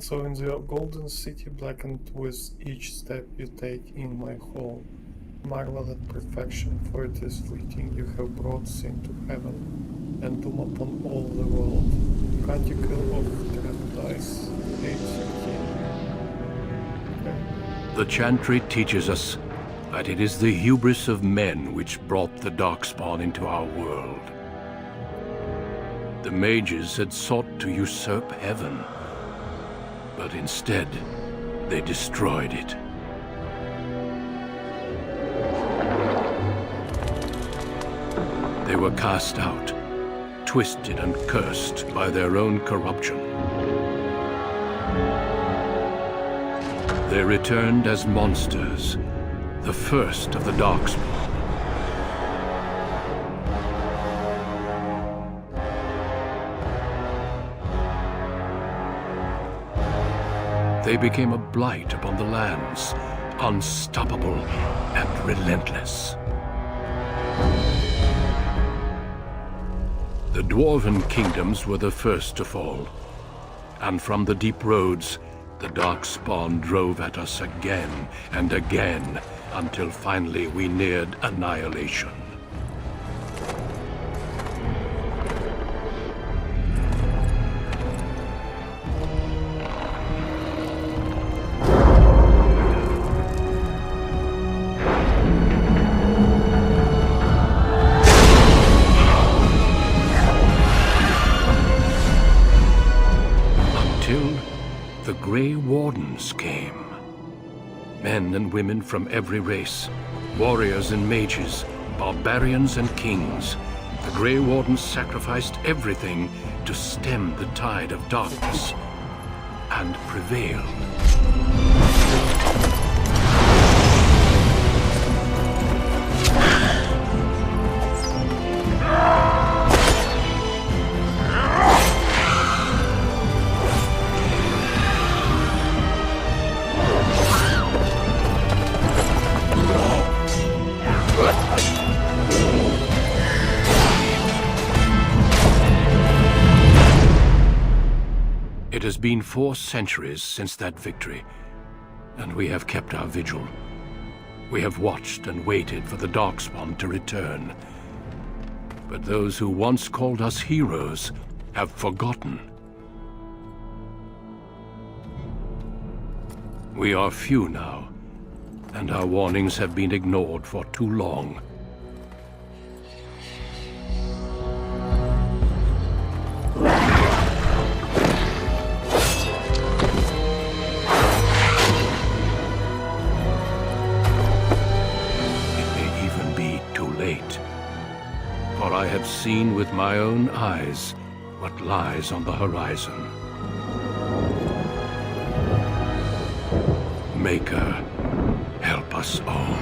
And so in the golden city blackened with each step you take in my hall, marvel at perfection, for it is fleeting. You have brought sin to heaven, and doom upon all the world. Canticle of Paradise, 8:13. Okay. The Chantry teaches us that it is the hubris of men which brought the Darkspawn into our world. The mages had sought to usurp heaven, but instead, they destroyed it. They were cast out, twisted and cursed by their own corruption. They returned as monsters, the first of the Darkspawn. They became a blight upon the lands, unstoppable and relentless. The Dwarven kingdoms were the first to fall, and from the deep roads, the Darkspawn drove at us again and again, until finally we neared annihilation. The Grey Wardens came. Men and women from every race, warriors and mages, barbarians and kings. The Grey Wardens sacrificed everything to stem the tide of darkness, and prevailed. It has been 4 centuries since that victory, and we have kept our vigil. We have watched and waited for the Darkspawn to return. But those who once called us heroes have forgotten. We are few now, and our warnings have been ignored for too long. For I have seen with my own eyes what lies on the horizon. Maker, help us all.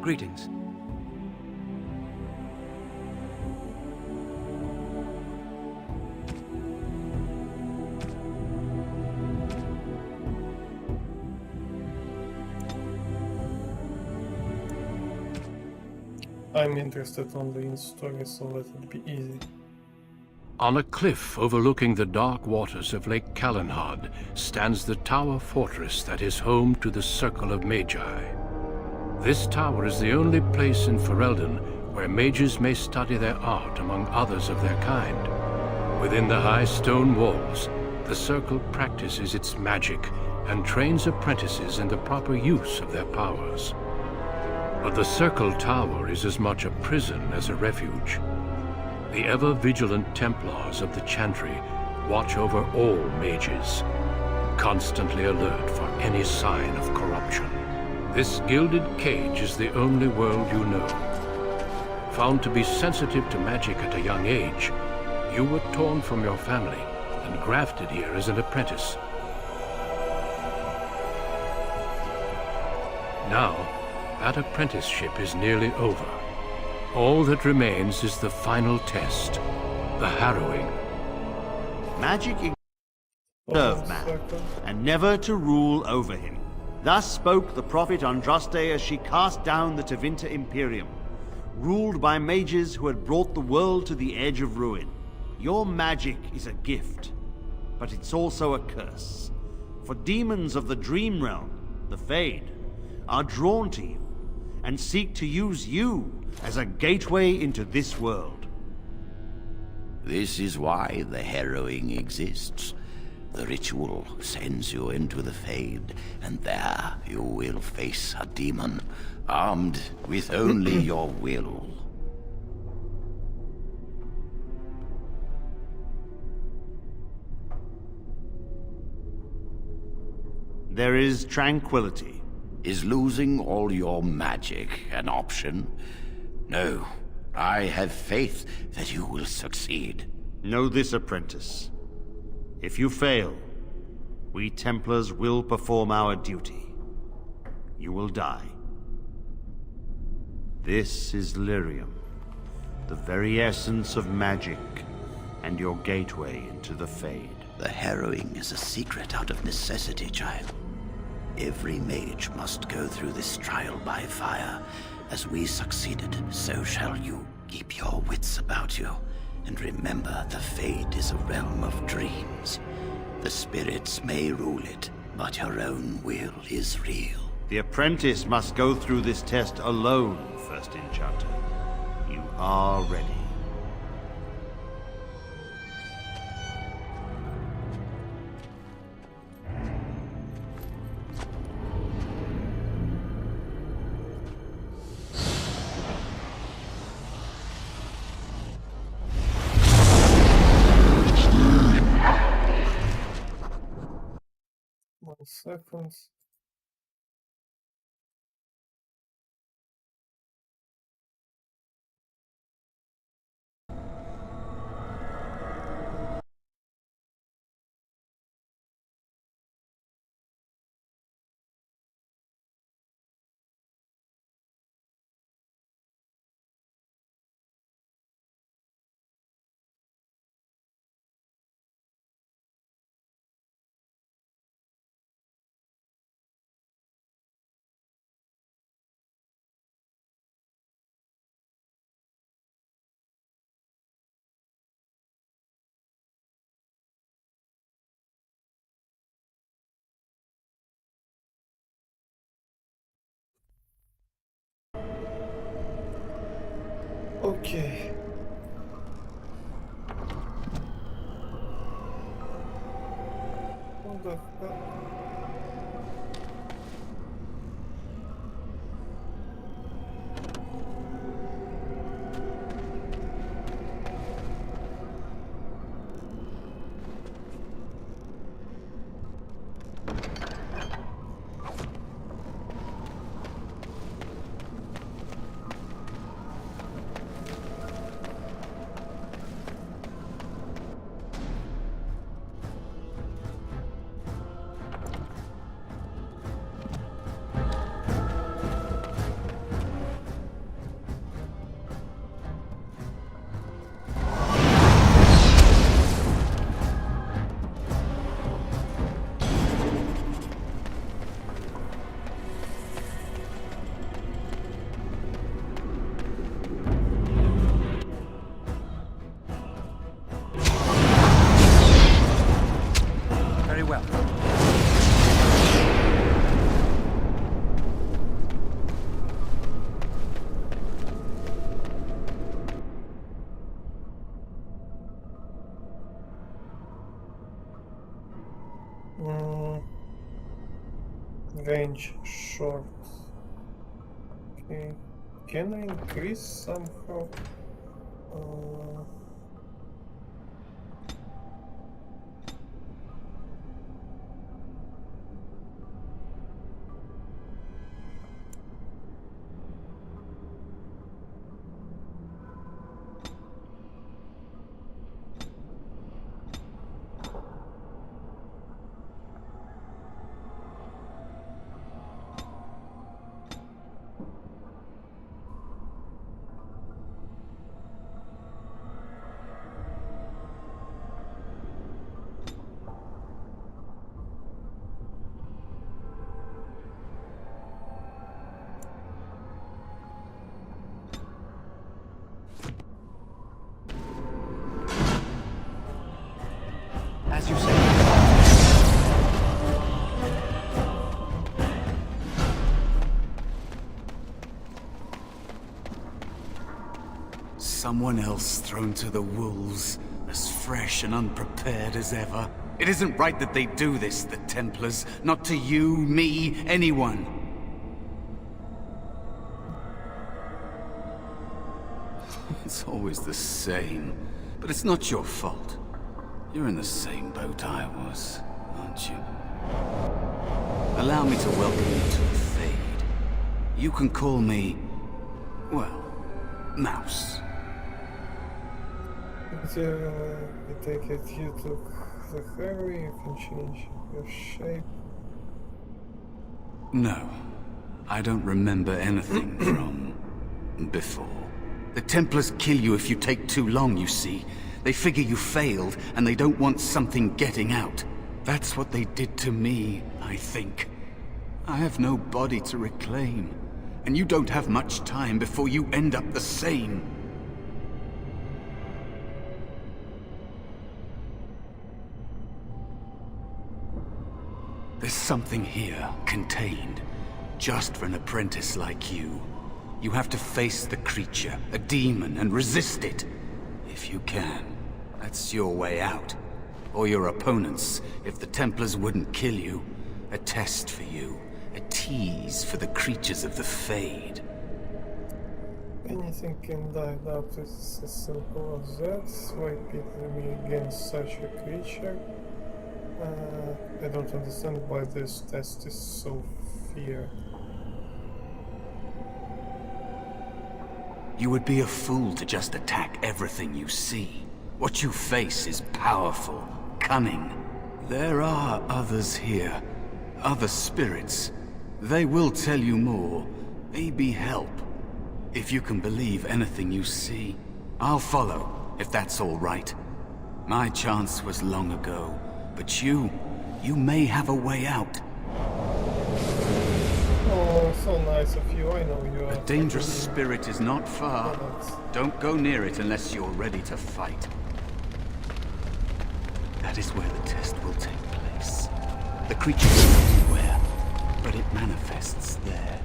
Greetings. I'm interested only in story, so let it be easy. On a cliff overlooking the dark waters of Lake Calenhad stands the Tower Fortress that is home to the Circle of Magi. This tower is the only place in Ferelden where mages may study their art among others of their kind. Within the high stone walls, the Circle practices its magic and trains apprentices in the proper use of their powers. But the Circle Tower is as much a prison as a refuge. The ever-vigilant Templars of the Chantry watch over all mages, constantly alert for any sign of corruption. This gilded cage is the only world you know. Found to be sensitive to magic at a young age, you were torn from your family and grafted here as an apprentice. Now, that apprenticeship is nearly over. All that remains is the final test, the harrowing. Magic Hold on serve a man, second. and never to rule over him. Thus spoke the prophet Andraste as she cast down the Tevinter Imperium, ruled by mages who had brought the world to the edge of ruin. Your magic is a gift, but it's also a curse. For demons of the Dream Realm, the Fade, are drawn to you, and seek to use you as a gateway into this world. This is why the harrowing exists. The ritual sends you into the Fade, and there you will face a demon, armed with only your will. There is tranquility. Is losing all your magic an option? No. I have faith that you will succeed. Know this, apprentice. If you fail, we Templars will perform our duty. You will die. This is Lyrium, the very essence of magic, and your gateway into the Fade. The harrowing is a secret out of necessity, child. Every mage must go through this trial by fire. As we succeeded, so shall you. Keep your wits about you, and remember the Fade is a realm of dreams. The spirits may rule it, but your own will is real. The apprentice must go through this test alone, First Enchanter. You are ready. One second. Okay. What the hell? Very well. Range short. Okay. Can I increase somehow? Uh, Someone else thrown to the wolves, as fresh and unprepared as ever. It isn't right that they do this, the Templars. Not to you, me, anyone. It's always the same. But it's not your fault. You're in the same boat I was, aren't you? Allow me to welcome you to the Fade. You can call me, well, Mouse. I take it you took the ferry, you can change your shape. No, I don't remember anything from before. The Templars kill you if you take too long, you see. They figure you failed, and they don't want something getting out. That's what they did to me, I think. I have no body to reclaim, and you don't have much time before you end up the same. There's something here, contained, just for an apprentice like you. You have to face the creature, a demon, and resist it. If you can. That's your way out. Or your opponents, if the Templars wouldn't kill you. A test for you. A tease for the creatures of the Fade. Anything can die out, it's as simple as that. Why pit me against such a creature? I don't understand why this test is so feared. You would be a fool to just attack everything you see. What you face is powerful, cunning. There are others here, other spirits. They will tell you more, maybe help. If you can believe anything you see, I'll follow, if that's all right. My chance was long ago, but you may have a way out. Oh, so nice of you, I know you are. A dangerous spirit is not far. Don't go near it unless you're ready to fight. That is where the test will take place. The creature is everywhere, but it manifests there.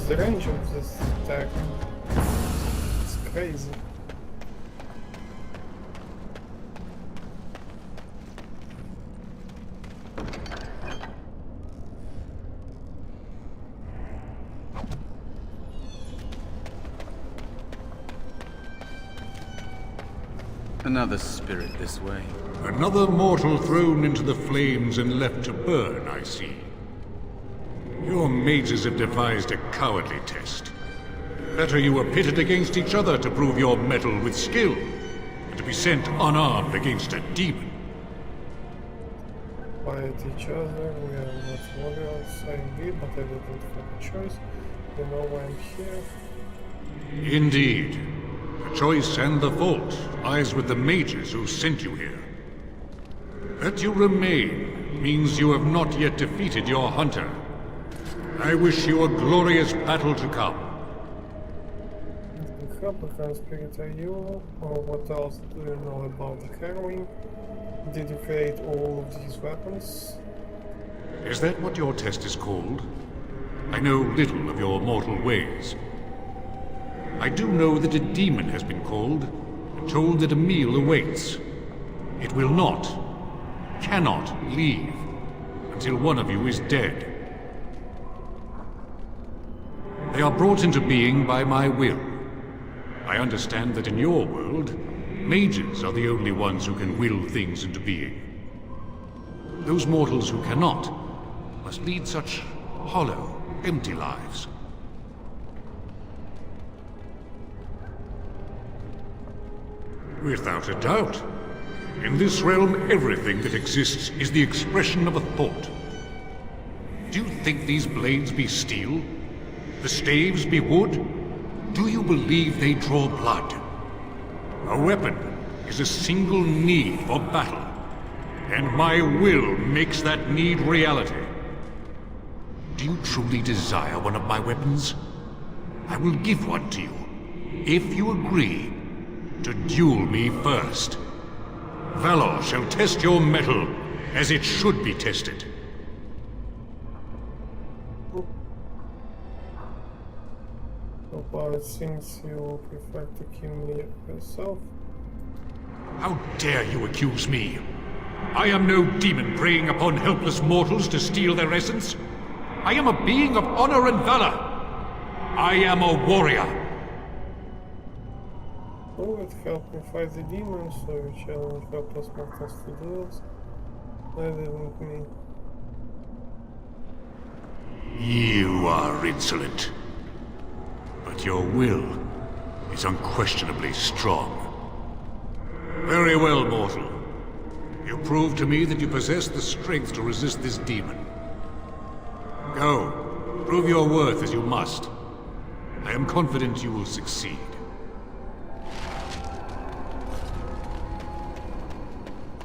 The range of this attack, it's crazy. Another spirit this way. Another mortal thrown into the flames and left to burn, I see. Your mages have devised a cowardly test. Better you were pitted against each other to prove your mettle with skill, and to be sent unarmed against a demon. Fight each other, we are not warriors, I agree, but I didn't have a choice. You know why I'm here. Indeed. The choice and the fault lies with the mages who sent you here. That you remain means you have not yet defeated your hunter. I wish you a glorious battle to come. What kind of spirit are you? Or what else do you know about the harrowing? Did you create all of these weapons? Is that what your test is called? I know little of your mortal ways. I do know that a demon has been called, and told that a meal awaits. It will not, cannot leave, until one of you is dead. They are brought into being by my will. I understand that in your world, mages are the only ones who can will things into being. Those mortals who cannot must lead such hollow, empty lives. Without a doubt. In this realm, everything that exists is the expression of a thought. Do you think these blades be steel? The staves be wood? Do you believe they draw blood? A weapon is a single need for battle, and my will makes that need reality. Do you truly desire one of my weapons? I will give one to you, if you agree to duel me first. Valor shall test your mettle as it should be tested. But it seems you prefer to kill me yourself. How dare you accuse me? I am no demon preying upon helpless mortals to steal their essence. I am a being of honor and valor. I am a warrior. Oh, it helped me fight the demons, so you challenge helpless mortals to duels. I didn't mean. You are insolent. But your will is unquestionably strong. Very well, mortal. You prove to me that you possess the strength to resist this demon. Go, prove your worth as you must. I am confident you will succeed.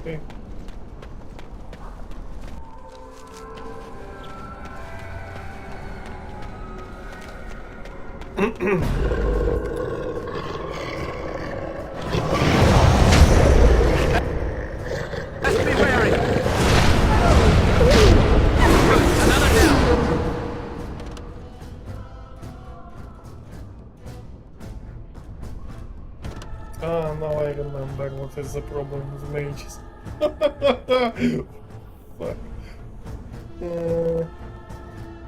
Okay. Let's be wary. Another down. Ah, now I remember what is the problem with mages. Fuck.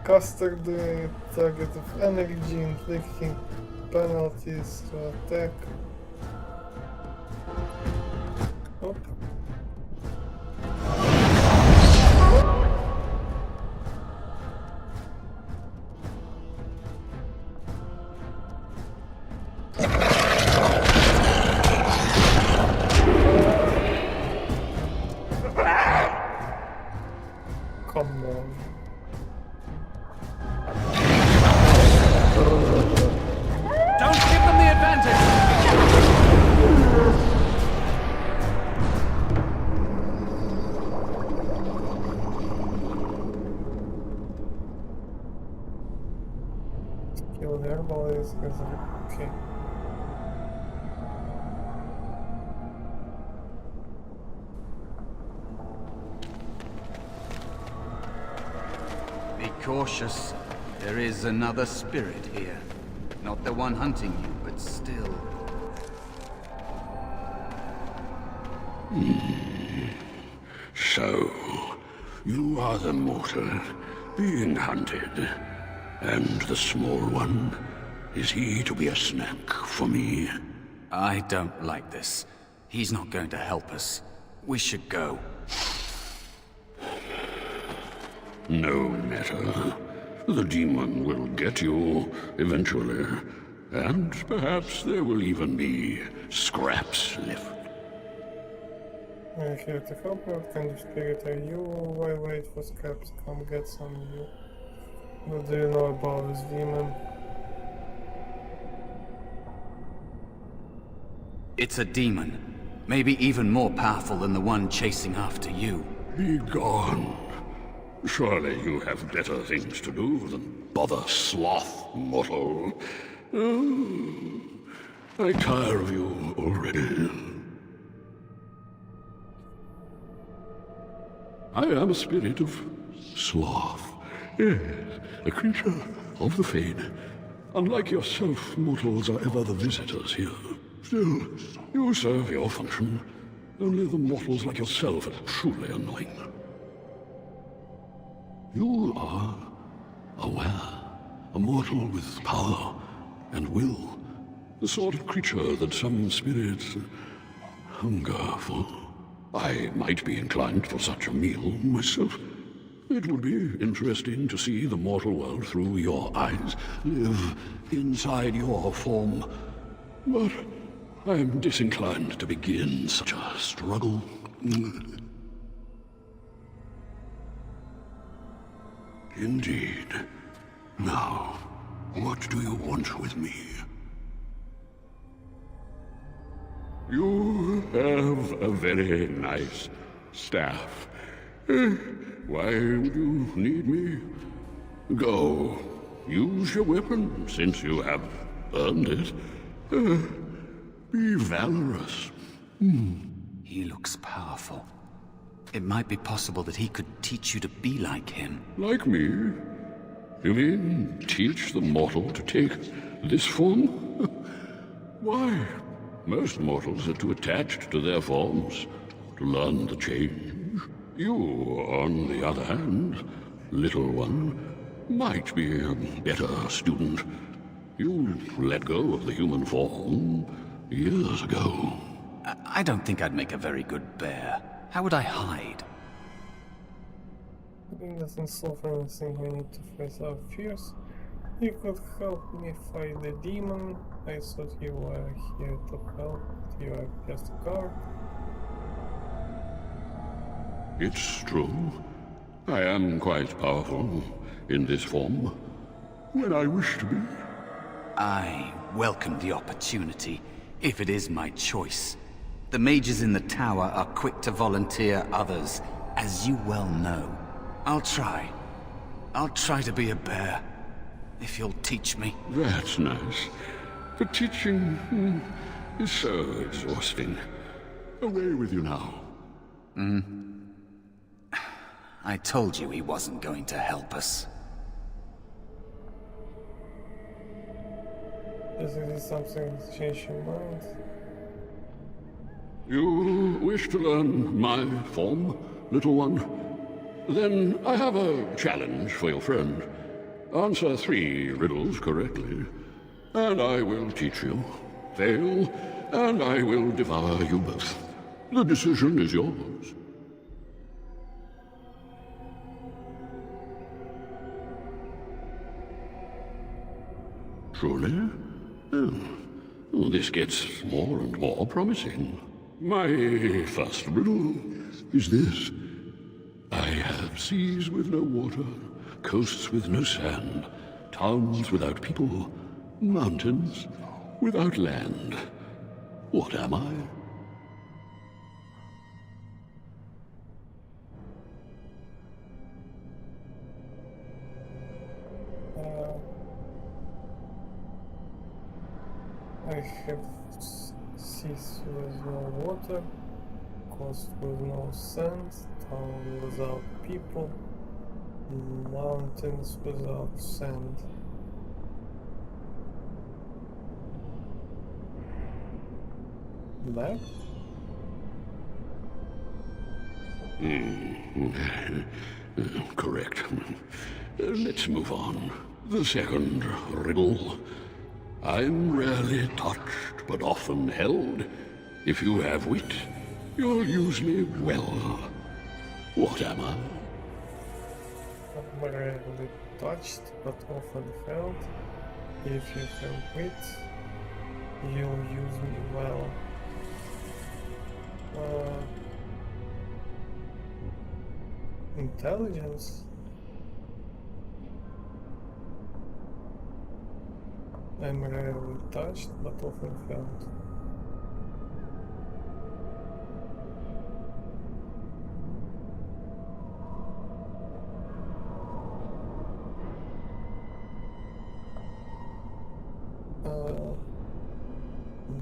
Caster the target of energy, inflicting penalties to attack. Oh. Come on. Don't give them the advantage. Kill the herbalist because okay. Be cautious. There is another spirit here. Not the one hunting you, but still. So, you are the mortal being hunted. And the small one, is he to be a snack for me? I don't like this. He's not going to help us. We should go. No matter. The demon will get you eventually. And perhaps there will even be scraps left. I'm here to help you. What kind of spirit are you? Why wait for scraps? Come get some of you. What do you know about this demon? It's a demon. Maybe even more powerful than the one chasing after you. Be gone. Surely you have better things to do than bother sloth, mortal. Oh, I tire of you already. I am a spirit of sloth. Yes, a creature of the Fade. Unlike yourself, mortals are ever the visitors here. Still, you serve your function. Only the mortals like yourself are truly annoying. You are aware, a mortal with power and will. The sort of creature that some spirits hunger for. I might be inclined for such a meal myself. It would be interesting to see the mortal world through your eyes, live inside your form. But I am disinclined to begin such a struggle. Indeed. Now, what do you want with me? You have a very nice staff. Why would you need me? Go. Use your weapon, since you have earned it. Be valorous. He looks powerful. It might be possible that he could teach you to be like him. Like me? You mean teach the mortal to take this form? Why? Most mortals are too attached to their forms to learn the change. You, on the other hand, little one, might be a better student. You let go of the human form years ago. I don't think I'd make a very good bear. How would I hide? It doesn't solve anything. We need to face our fears. You could help me fight the demon. I thought you were here to help. You are just a guard. It's true. I am quite powerful in this form. When I wish to be. I welcome the opportunity, if it is my choice. The mages in the tower are quick to volunteer others, as you well know. I'll try. I'll try to be a bear, if you'll teach me. That's nice. But teaching is so exhausting. Away with you now. I told you he wasn't going to help us. Is it something to change your mind? You wish to learn my form, little one? Then I have a challenge for your friend. Answer 3 riddles correctly, and I will teach you. Fail, and I will devour you both. The decision is yours. Truly? Oh, this gets more and more promising. My first riddle is this. I have seas with no water, coasts with no sand, towns without people, mountains without land. What am I? I have seas with no water, coast with no sand, town without people, mountains without sand. Map? Correct. Let's move on. The second riddle. I'm rarely touched, but often held. If you have wit, you'll use me well. What am I? I'm rarely touched, but often held. If you have wit, you'll use me well. Intelligence? I'm rarely touched, but often held.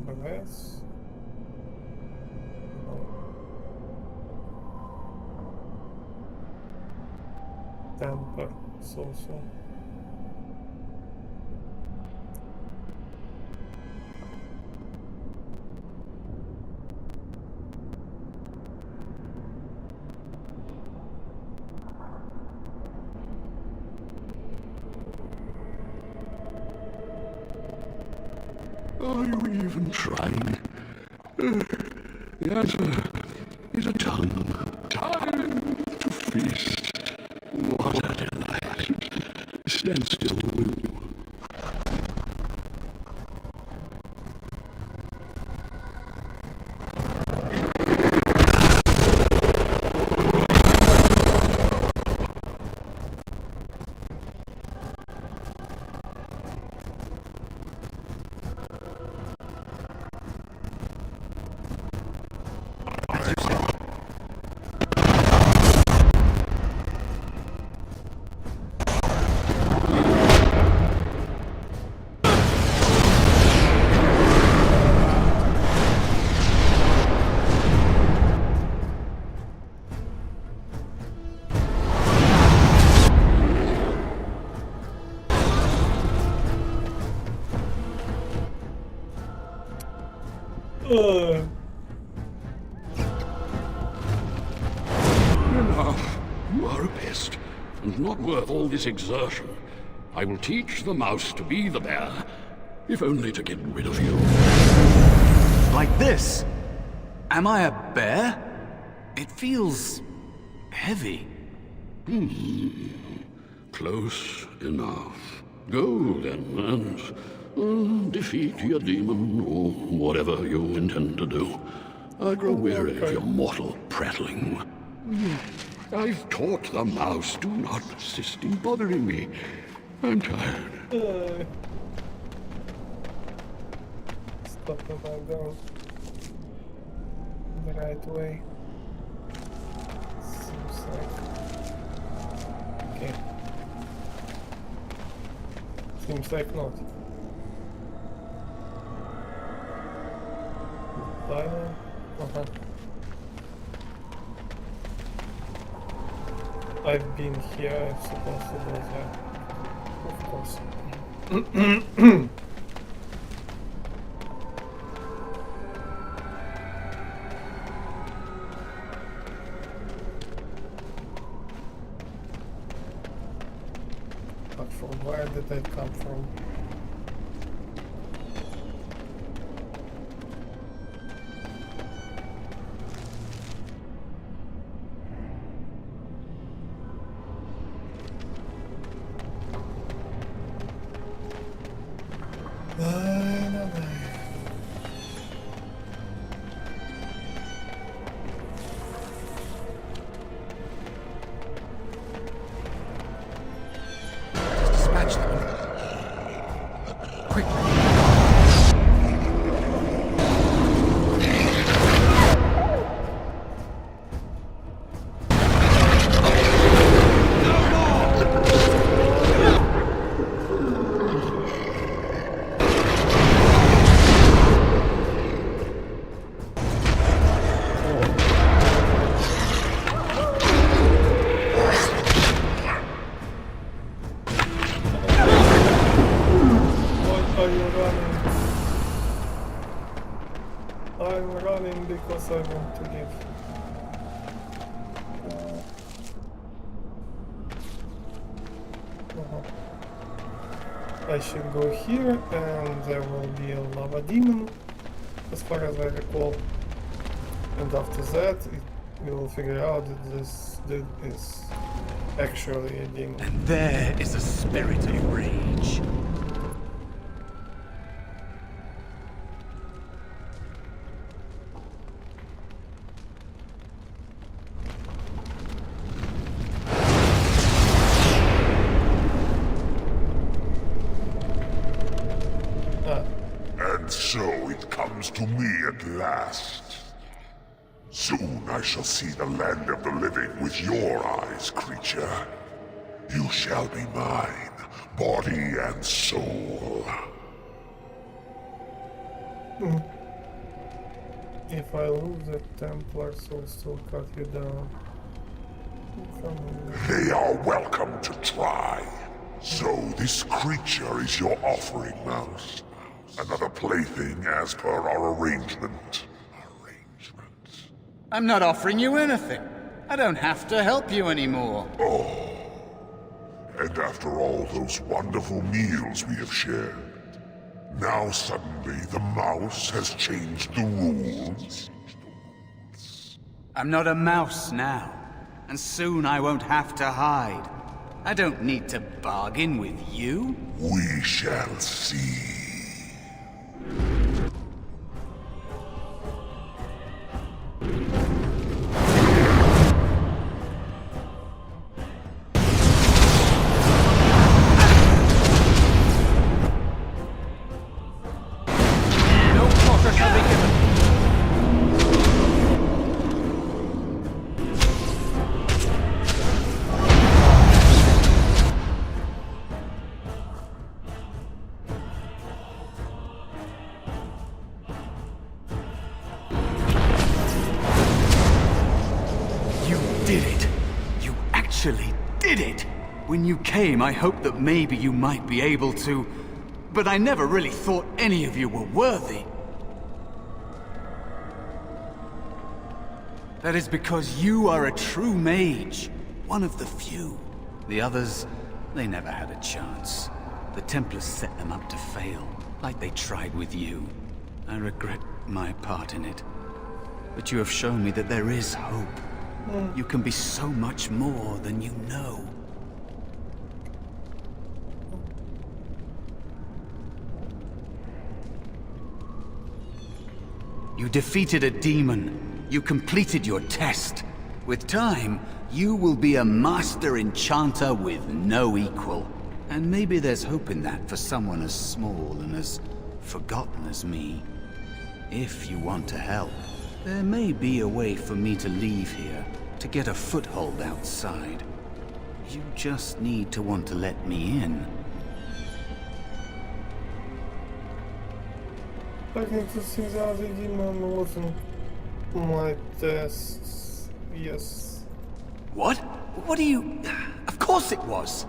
Breath? No. Temper, so. Are you even trying? The answer is a tongue. Time to feast. What a delight. Stand still, will you? Enough. You are a pest, and not worth all this exertion. I will teach the mouse to be the bear, if only to get rid of you. Like this? Am I a bear? It feels heavy. Close enough. Go then, and defeat your demon, or whatever you intend to do. I grow weary of your mortal prattling. I've taught the mouse, do not persist in bothering me. I'm tired. Stop if I go the right way. Seems like... Okay. Seems like not. Diamond? Uh-huh. I've been here, I'm supposed to go there. Of course. But from where did they come from? Dispatch them. Quickly. I'm running because I want to live. I should go here and there will be a lava demon, as far as I recall. And after that, we will figure out that this dude is actually a demon. And there is a spirit of rage. And so it comes to me at last. Soon I shall see the land of the living with your eyes, creature. You shall be mine, body and soul. If I lose the Templars, will still cut you down. They are welcome to try. So this creature is your offering, Mouse. Another plaything as per our arrangement. I'm not offering you anything. I don't have to help you anymore. Oh. And after all those wonderful meals we have shared, now suddenly the mouse has changed the rules? I'm not a mouse now, and soon I won't have to hide. I don't need to bargain with you. We shall see. No quarter shall be given. You did it. You actually did it. When you came, I hoped that maybe you might be able to, but I never really thought any of you were worthy. That is because you are a true mage. One of the few. The others, they never had a chance. The Templars set them up to fail, like they tried with you. I regret my part in it. But you have shown me that there is hope. You can be so much more than you know. You defeated a demon. You completed your test. With time, you will be a master enchanter with no equal. And maybe there's hope in that for someone as small and as forgotten as me. If you want to help, there may be a way for me to leave here, to get a foothold outside. You just need to want to let me in. Technically, since the demon wasn't my test, yes. What? What do you... Of course it was!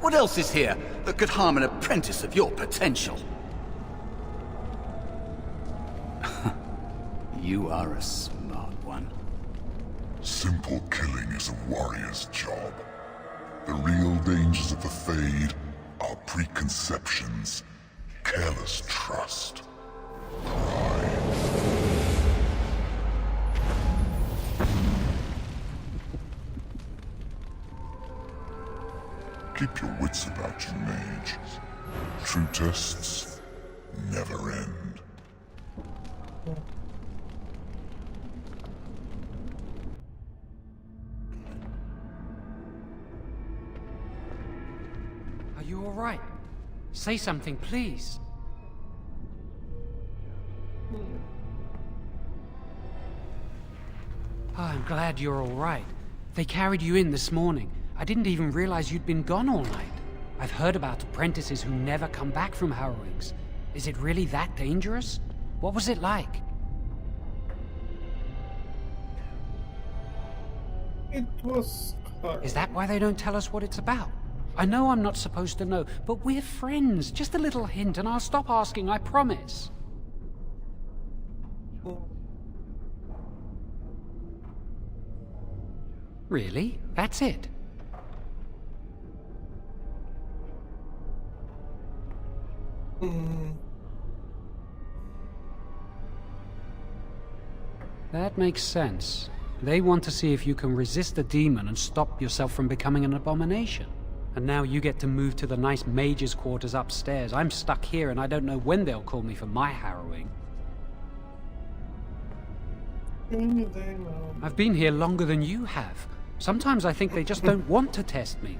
What else is here that could harm an apprentice of your potential? You are a smart one. Simple killing is a warrior's job. The real dangers of the Fade are preconceptions, careless trust, pride. Keep your wits about you, mage. True tests never end. Are you all right? Say something, please. Oh, I'm glad you're all right. They carried you in this morning. I didn't even realize you'd been gone all night. I've heard about apprentices who never come back from harrowings. Is it really that dangerous? What was it like? It was hard. Is that why they don't tell us what it's about? I know I'm not supposed to know, but we're friends. Just a little hint and I'll stop asking, I promise. Really? That's it? That makes sense. They want to see if you can resist the demon and stop yourself from becoming an abomination. And now you get to move to the nice mage's quarters upstairs. I'm stuck here and I don't know when they'll call me for my harrowing. Any day now. I've been here longer than you have. Sometimes I think they just don't want to test me.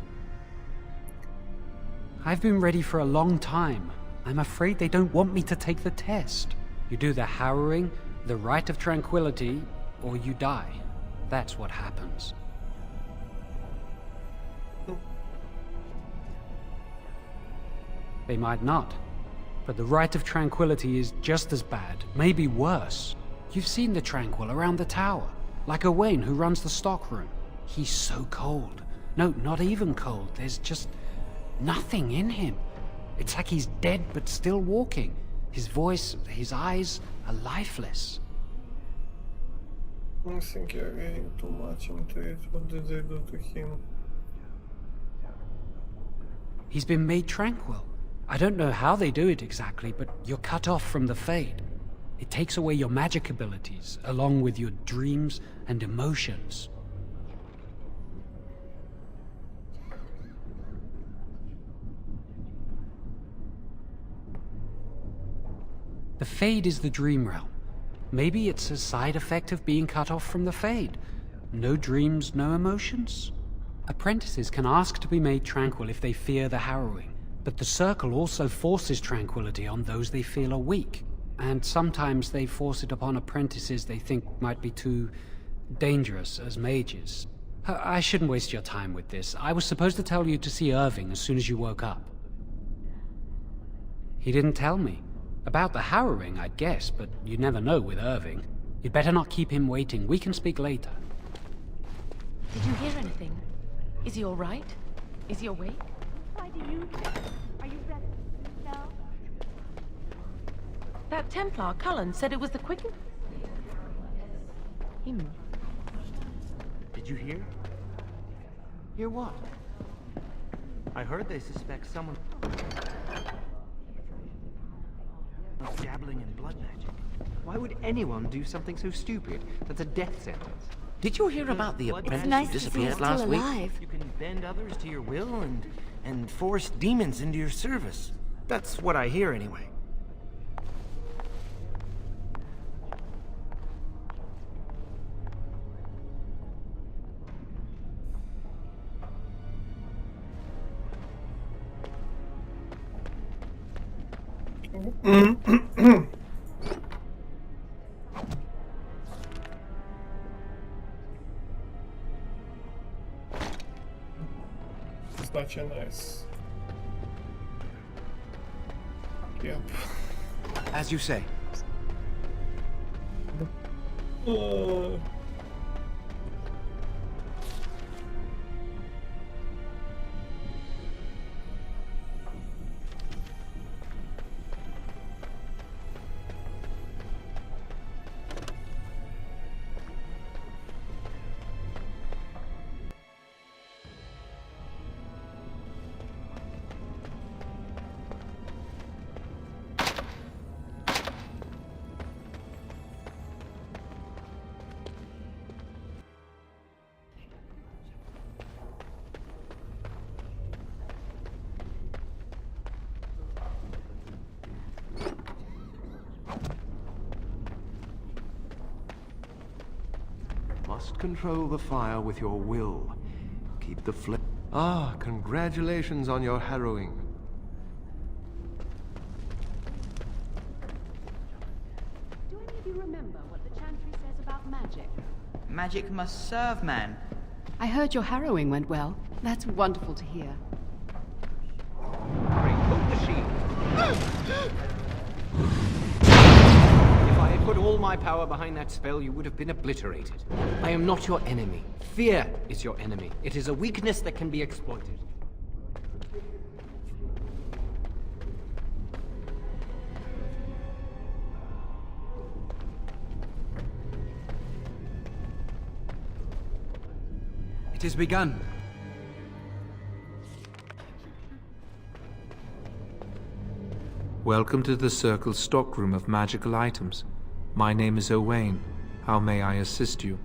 I've been ready for a long time. I'm afraid they don't want me to take the test. You do the harrowing, the rite of tranquility, or you die. That's what happens. They might not. But the rite of tranquility is just as bad, maybe worse. You've seen the Tranquil around the tower, like Owain who runs the stockroom. He's so cold. No, not even cold. There's just nothing in him. It's like he's dead but still walking. His voice, his eyes are lifeless. I think you're getting too much into it. What did they do to him? He's been made tranquil. I don't know how they do it exactly, but you're cut off from the Fade. It takes away your magic abilities, along with your dreams and emotions. The Fade is the dream realm. Maybe it's a side effect of being cut off from the Fade. No dreams, no emotions? Apprentices can ask to be made tranquil if they fear the harrowing, but the Circle also forces tranquility on those they feel are weak. And sometimes they force it upon apprentices they think might be too dangerous as mages. I shouldn't waste your time with this. I was supposed to tell you to see Irving as soon as you woke up. He didn't tell me. About the harrowing, I'd guess, but you never know with Irving. You'd better not keep him waiting. We can speak later. Did you hear anything? Is he all right? Is he awake? Why do you... Are you ready now? That Templar, Cullen, said it was the quicken... Him. Did you hear? Hear what? I heard they suspect someone of dabbling in blood magic. Why would anyone do something so stupid? That's a death sentence. Did you hear about the apprentice nice who to see disappeared us last still week? alive. You can bend others to your will and force demons into your service. That's what I hear anyway. Such a nice. Yep. As you say. Must control the fire with your will. Keep the flame. Ah, congratulations on your harrowing. Do any of you remember what the Chantry says about magic? Magic must serve man. I heard your harrowing went well. That's wonderful to hear. Remove the shield. If I had put all my power behind that spell, you would have been obliterated. I am not your enemy. Fear is your enemy. It is a weakness that can be exploited. It has begun. Welcome to the Circle's stockroom of magical items. My name is Owain. How may I assist you?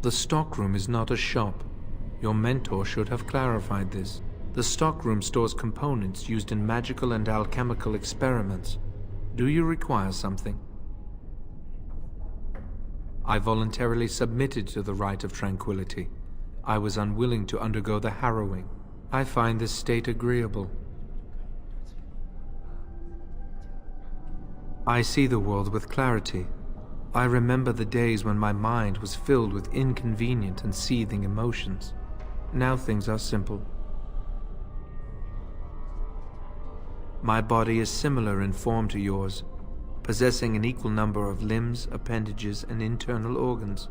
The stockroom is not a shop. Your mentor should have clarified this. The stockroom stores components used in magical and alchemical experiments. Do you require something? I voluntarily submitted to the right of tranquility. I was unwilling to undergo the harrowing. I find this state agreeable. I see the world with clarity. I remember the days when my mind was filled with inconvenient and seething emotions. Now things are simple. My body is similar in form to yours, possessing an equal number of limbs, appendages, and internal organs.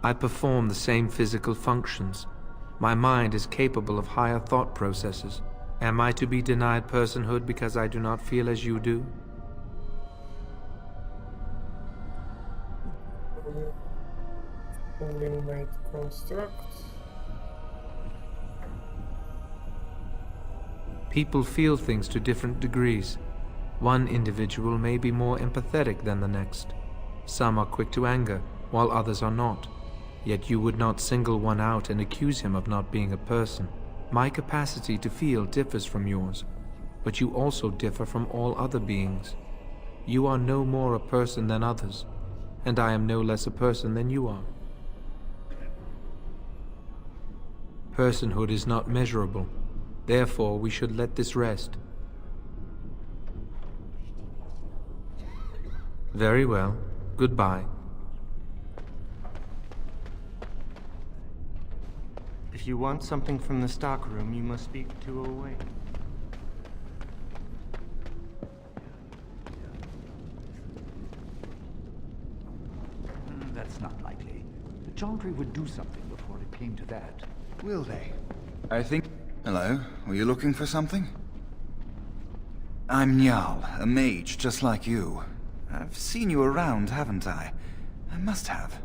I perform the same physical functions. My mind is capable of higher thought processes. Am I to be denied personhood because I do not feel as you do? Fully made construct. People feel things to different degrees. One individual may be more empathetic than the next. Some are quick to anger, while others are not. Yet you would not single one out and accuse him of not being a person. My capacity to feel differs from yours, but you also differ from all other beings. You are no more a person than others, and I am no less a person than you are. Personhood is not measurable. Therefore, we should let this rest. Very well. Goodbye. If you want something from the stockroom, you must speak to Owain. That's not likely. The Chantry would do something before it came to that. Will they? I think... Hello, were you looking for something? I'm Njal, a mage just like you. I've seen you around, haven't I? I must have.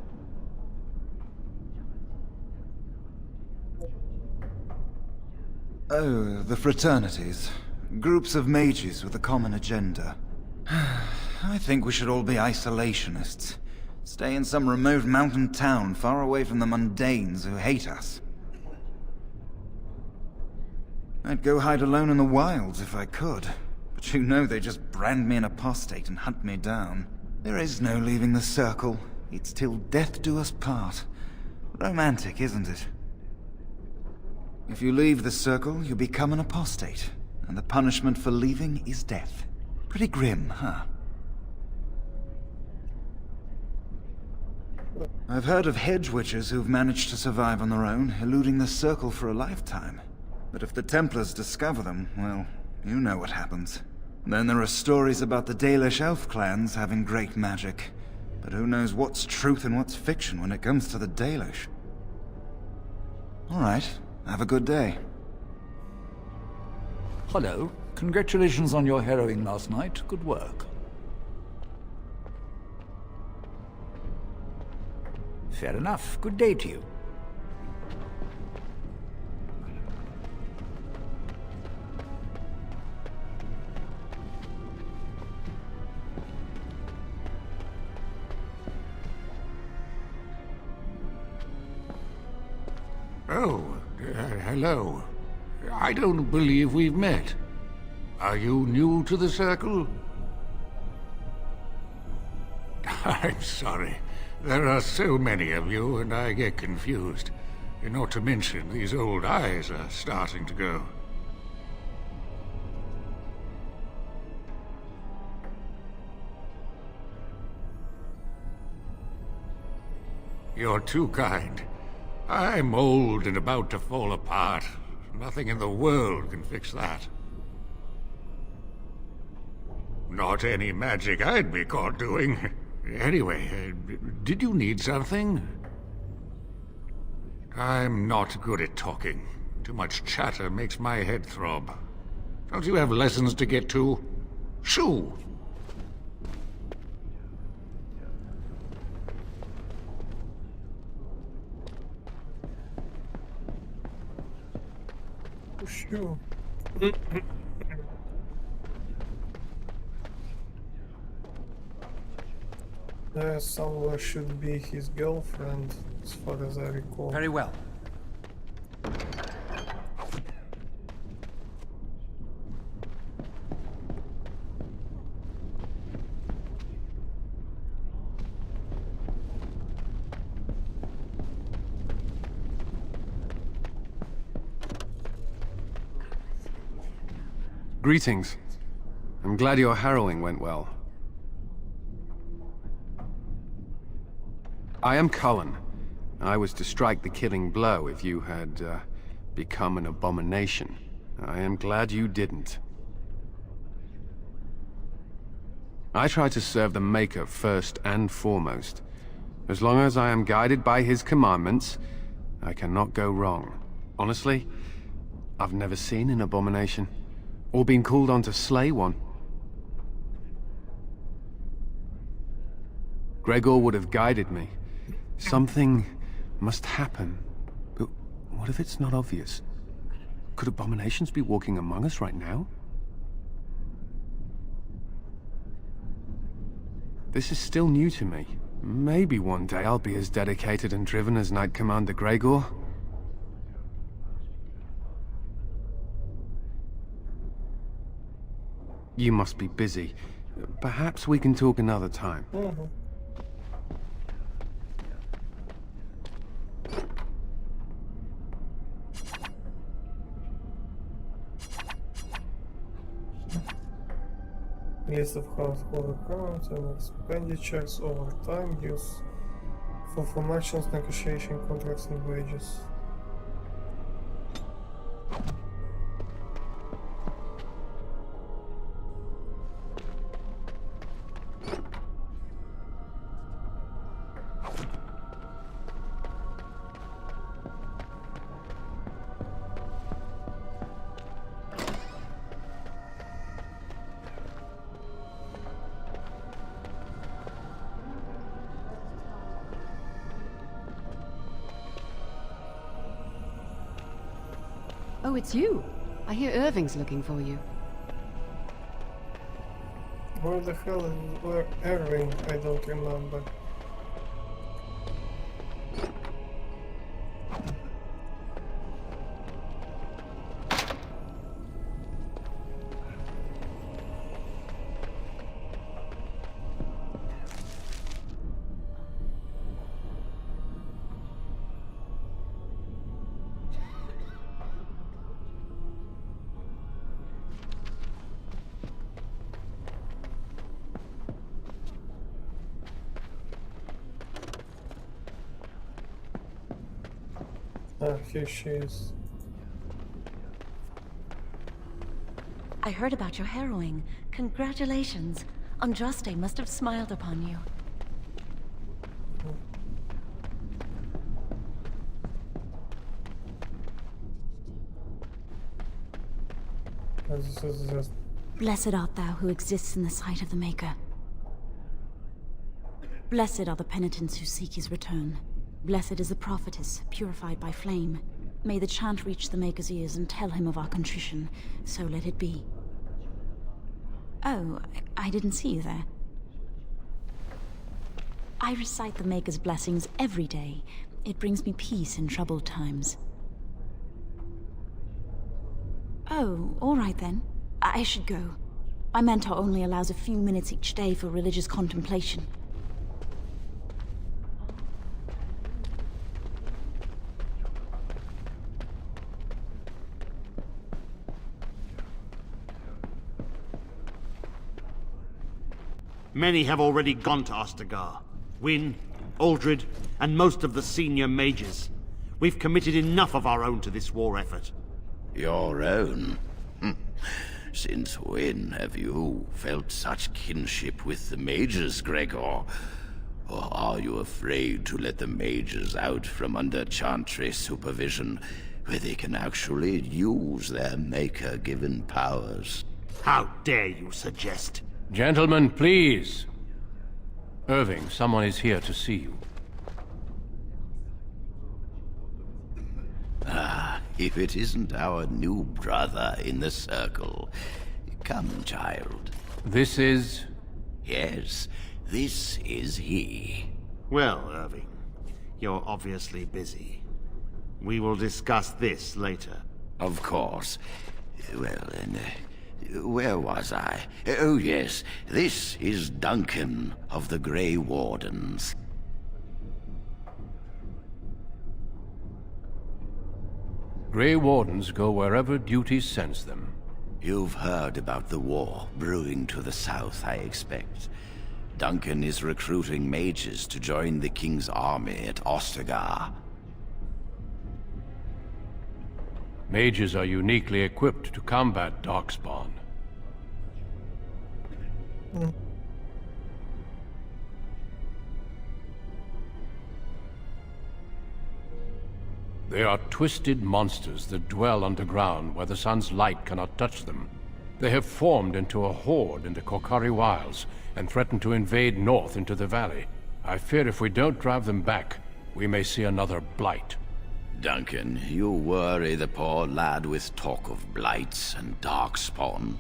Oh, the fraternities. Groups of mages with a common agenda. I think we should all be isolationists. Stay in some remote mountain town far away from the mundanes who hate us. I'd go hide alone in the wilds if I could. But you know they just brand me an apostate and hunt me down. There is no leaving the circle. It's till death do us part. Romantic, isn't it? If you leave the circle, you become an apostate. And the punishment for leaving is death. Pretty grim, huh? I've heard of hedge witches who've managed to survive on their own, eluding the circle for a lifetime. But if the Templars discover them, well, you know what happens. Then there are stories about the Dalish elf clans having great magic. But who knows what's truth and what's fiction when it comes to the Dalish? Alright, have a good day. Hello. Congratulations on your harrowing last night. Good work. Fair enough. Good day to you. Oh, hello. I don't believe we've met. Are you new to the Circle? I'm sorry. There are so many of you, and I get confused. Not to mention, these old eyes are starting to go. You're too kind. I'm old and about to fall apart. Nothing in the world can fix that. Not any magic I'd be caught doing. Anyway, did you need something? I'm not good at talking. Too much chatter makes my head throb. Don't you have lessons to get to? Shoo! Shoo. There somewhere should be his girlfriend, as far as I recall. Very well. Greetings. I'm glad your harrowing went well. I am Cullen. I was to strike the killing blow if you had become an abomination. I am glad you didn't. I try to serve the Maker first and foremost. As long as I am guided by his commandments, I cannot go wrong. Honestly, I've never seen an abomination, or been called on to slay one. Gregor would have guided me. Something must happen. But what if it's not obvious? Could abominations be walking among us right now? This is still new to me. Maybe one day I'll be as dedicated and driven as Knight Commander Gregor. You must be busy. Perhaps we can talk another time. List of household accounts and expenditures over time use for formations, negotiation, contracts and wages. Oh, it's you. I hear Irving's looking for you. Where the hell is Irving? I don't remember. Ah, here she is. I heard about your harrowing. Congratulations. Andraste must have smiled upon you. This is just... Blessed art thou who exists in the sight of the Maker. Blessed are the penitents who seek his return. Blessed is the prophetess, purified by flame. May the chant reach the Maker's ears and tell him of our contrition. So let it be. Oh, I didn't see you there. I recite the Maker's blessings every day. It brings me peace in troubled times. Oh, all right then. I should go. My mentor only allows a few minutes each day for religious contemplation. Many have already gone to Ostagar. Wynne, Aldred, and most of the senior mages. We've committed enough of our own to this war effort. Your own? Since when have you felt such kinship with the mages, Gregor? Or are you afraid to let the mages out from under Chantry's supervision, where they can actually use their Maker-given powers? How dare you suggest? Gentlemen, please. Irving, someone is here to see you. Ah, if it isn't our new brother in the circle. Come, child. This is... Yes, this is he. Well, Irving, you're obviously busy. We will discuss this later. Of course. Well, then, where was I? Oh, yes, this is Duncan of the Grey Wardens. Grey Wardens go wherever duty sends them. You've heard about the war brewing to the south, I expect. Duncan is recruiting mages to join the King's army at Ostagar. Mages are uniquely equipped to combat Darkspawn. They are twisted monsters that dwell underground where the sun's light cannot touch them. They have formed into a horde in the Korcari Wilds and threaten to invade north into the valley. I fear if we don't drive them back, we may see another blight. Duncan, you worry the poor lad with talk of blights and Darkspawn.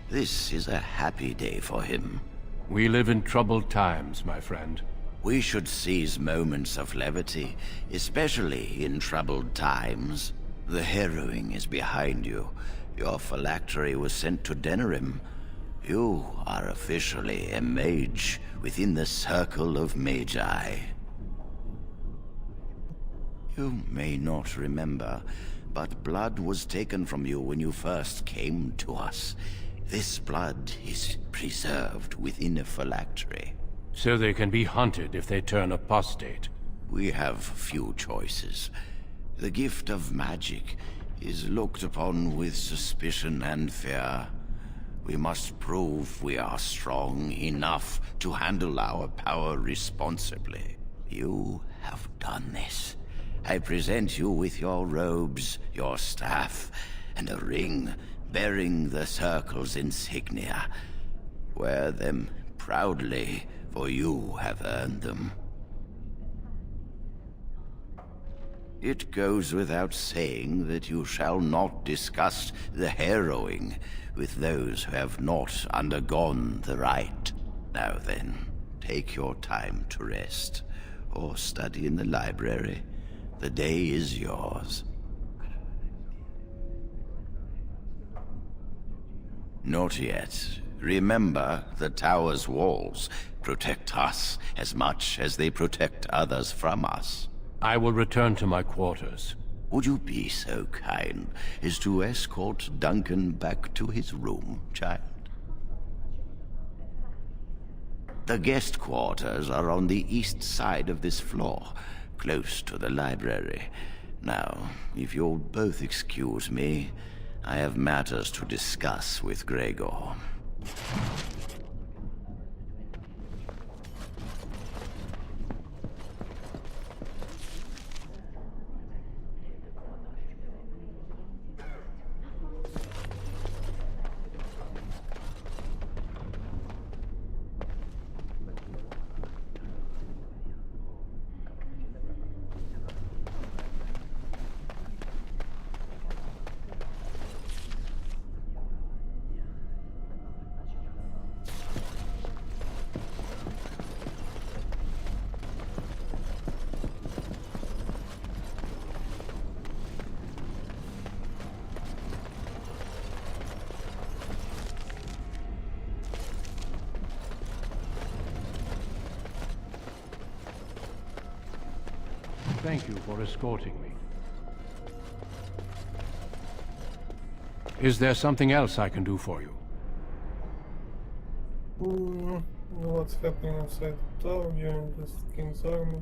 This is a happy day for him. We live in troubled times, my friend. We should seize moments of levity, especially in troubled times. The harrowing is behind you. Your phylactery was sent to Denerim. You are officially a mage within the circle of Magi. You may not remember, but blood was taken from you when you first came to us. This blood is preserved within a phylactery. So they can be hunted if they turn apostate. We have few choices. The gift of magic is looked upon with suspicion and fear. We must prove we are strong enough to handle our power responsibly. You have done this. I present you with your robes, your staff, and a ring bearing the Circle's insignia. Wear them proudly, for you have earned them. It goes without saying that you shall not discuss the harrowing with those who have not undergone the rite. Now then, take your time to rest, or study in the library. The day is yours. Not yet. Remember, the tower's walls protect us as much as they protect others from us. I will return to my quarters. Would you be so kind as to escort Duncan back to his room, child? The guest quarters are on the east side of this floor, close to the library. Now, if you'll both excuse me, I have matters to discuss with Gregor. Thank you for escorting me. Is there something else I can do for you? What's happening inside the tower during the king's army?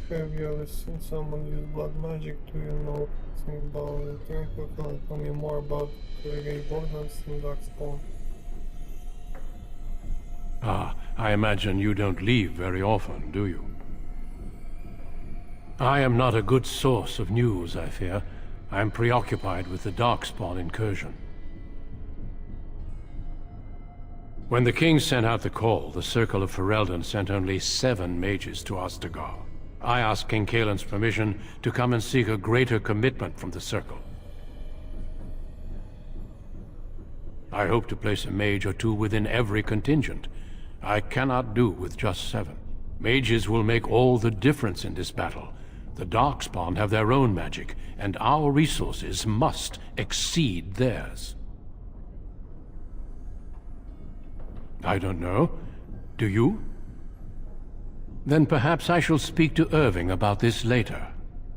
Have you ever seen someone use blood magic? Do you know something about the Tranquil? Tell me more about Grey Bordens and Darkspawn. Ah, I imagine you don't leave very often, do you? I am not a good source of news, I fear. I am preoccupied with the Darkspawn incursion. When the king sent out the call, the Circle of Ferelden sent only 7 mages to Ostagar. I asked King Kaelin's permission to come and seek a greater commitment from the Circle. I hope to place a mage or 2 within every contingent. I cannot do with just 7. Mages will make all the difference in this battle. The Darkspawn have their own magic, and our resources must exceed theirs. I don't know. Do you? Then perhaps I shall speak to Irving about this later.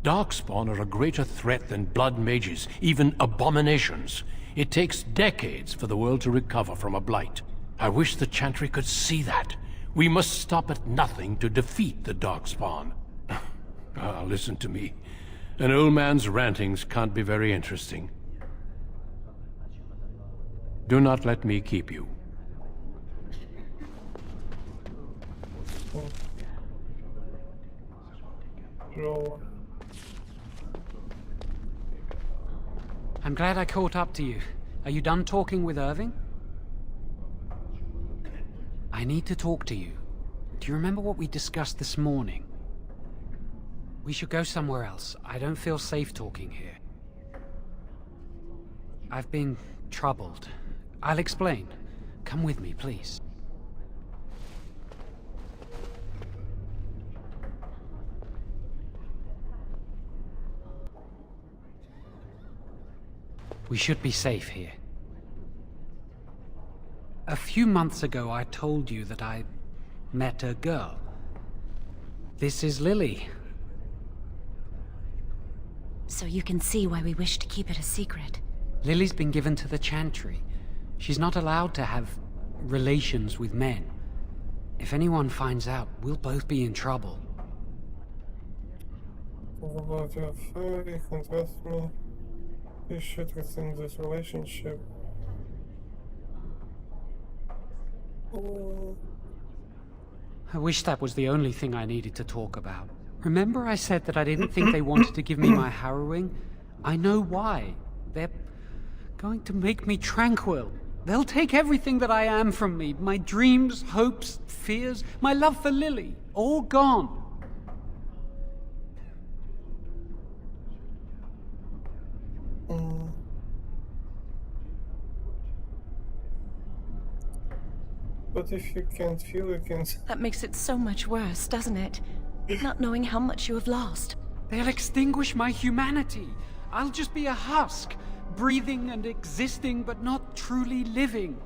Darkspawn are a greater threat than blood mages, even abominations. It takes decades for the world to recover from a blight. I wish the Chantry could see that. We must stop at nothing to defeat the Darkspawn. Ah, listen to me. An old man's rantings can't be very interesting. Do not let me keep you. I'm glad I caught up to you. Are you done talking with Irving? I need to talk to you. Do you remember what we discussed this morning? We should go somewhere else. I don't feel safe talking here. I've been troubled. I'll explain. Come with me, please. We should be safe here. A few months ago, I told you that I met a girl. This is Lily. So you can see why we wish to keep it a secret. Lily's been given to the Chantry. She's not allowed to have relations with men. If anyone finds out, we'll both be in trouble. What about your affair? You can trust me. You should resume this relationship. I wish that was the only thing I needed to talk about. Remember I said that I didn't think they wanted to give me my harrowing? I know why. They're going to make me tranquil. They'll take everything that I am from me. My dreams, hopes, fears, my love for Lily. All gone. But if you can't feel, you can... That makes it so much worse, doesn't it? Not knowing how much you have lost. They'll extinguish my humanity. I'll just be a husk, breathing and existing, but not truly living.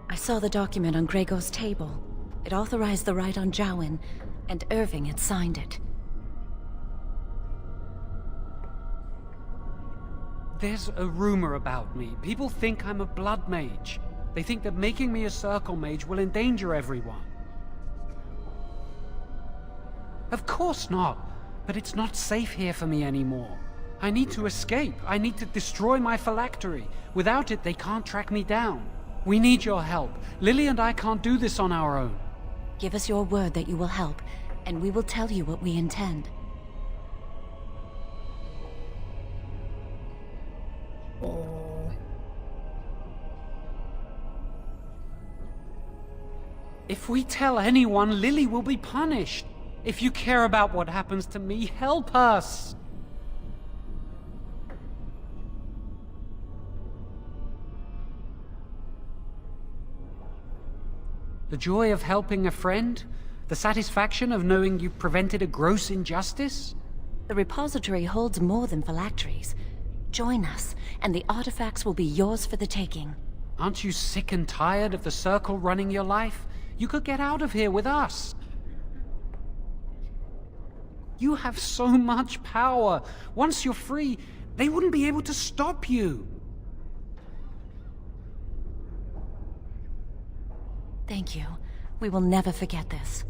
I saw the document on Gregor's table. It authorized the right on Jowen, and Irving had signed it. There's a rumor about me. People think I'm a blood mage. They think that making me a circle mage will endanger everyone. Of course not, but it's not safe here for me anymore. I need to escape. I need to destroy my phylactery. Without it, they can't track me down. We need your help. Lily and I can't do this on our own. Give us your word that you will help, and we will tell you what we intend. If we tell anyone, Lily will be punished. If you care about what happens to me, help us! The joy of helping a friend? The satisfaction of knowing you prevented a gross injustice? The repository holds more than phylacteries. Join us, and the artifacts will be yours for the taking. Aren't you sick and tired of the Circle running your life? You could get out of here with us. You have so much power. Once you're free, they wouldn't be able to stop you. Thank you. We will never forget this.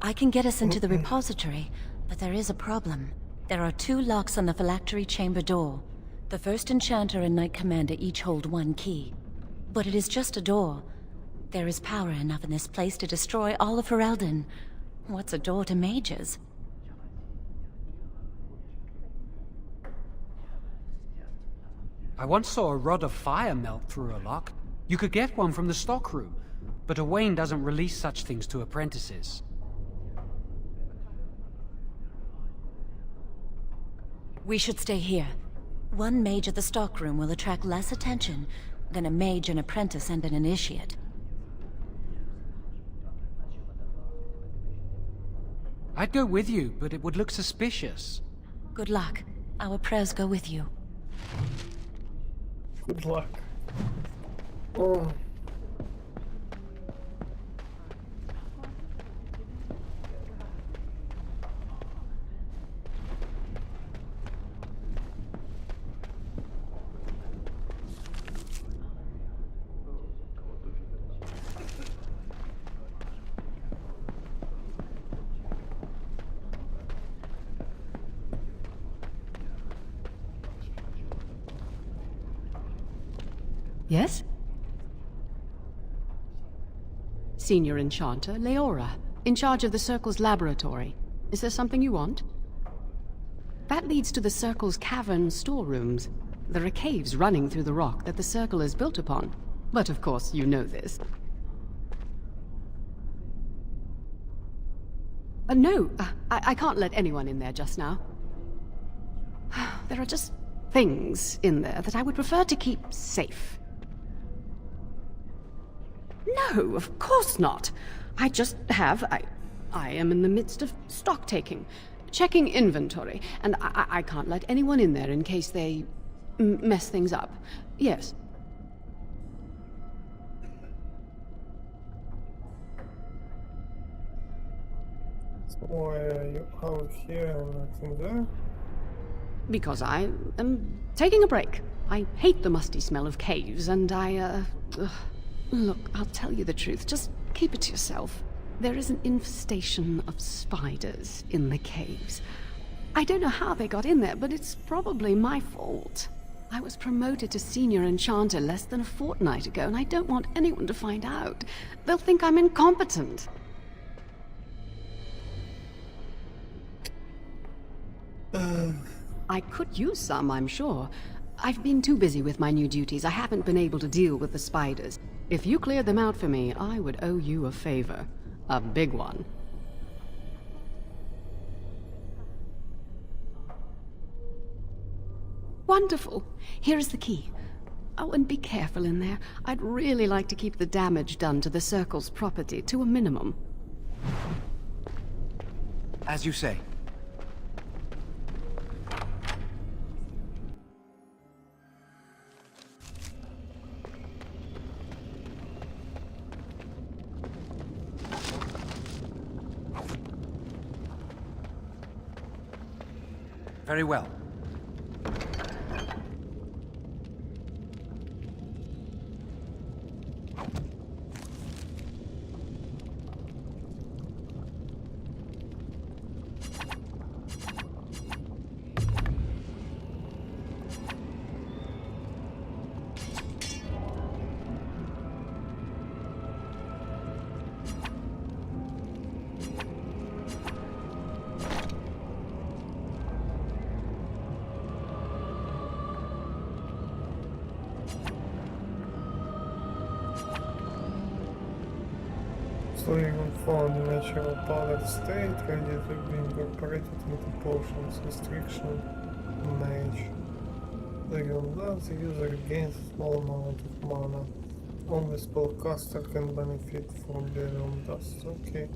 I can get us into the repository, but there is a problem. There are 2 locks on the phylactery chamber door. The First Enchanter and Knight Commander each hold 1 key. But it is just a door. There is power enough in this place to destroy all of Ferelden. What's a door to mages? I once saw a rod of fire melt through a lock. You could get one from the stockroom, but Owain doesn't release such things to apprentices. We should stay here. 1 mage at the stockroom will attract less attention than a mage, an apprentice, and an initiate. I'd go with you, but it would look suspicious. Good luck. Our prayers go with you. Good luck. Oh. Yes? Senior Enchanter, Leora, in charge of the Circle's laboratory. Is there something you want? That leads to the Circle's cavern storerooms. There are caves running through the rock that the Circle is built upon. But of course, you know this. No, I can't let anyone in there just now. There are just things in there that I would prefer to keep safe. No, of course not. I just have... I am in the midst of stock taking, checking inventory, and I can't let anyone in there in case they mess things up. Yes. So why are you out here and not in there? Because I am taking a break. I hate the musty smell of caves, and Look, I'll tell you the truth. Just keep it to yourself. There is an infestation of spiders in the caves. I don't know how they got in there, but it's probably my fault. I was promoted to Senior Enchanter less than a fortnight ago, and I don't want anyone to find out. They'll think I'm incompetent. I could use some, I'm sure. I've been too busy with my new duties. I haven't been able to deal with the spiders. If you cleared them out for me, I would owe you a favor. A big one. Wonderful. Here is the key. Oh, and be careful in there. I'd really like to keep the damage done to the Circle's property to a minimum. As you say. Very well. Even found in natural powder state, ready to be incorporated into potions. Restriction mage. The that the user gains a small amount of mana. Only spellcaster can benefit from the realm dust. Okay.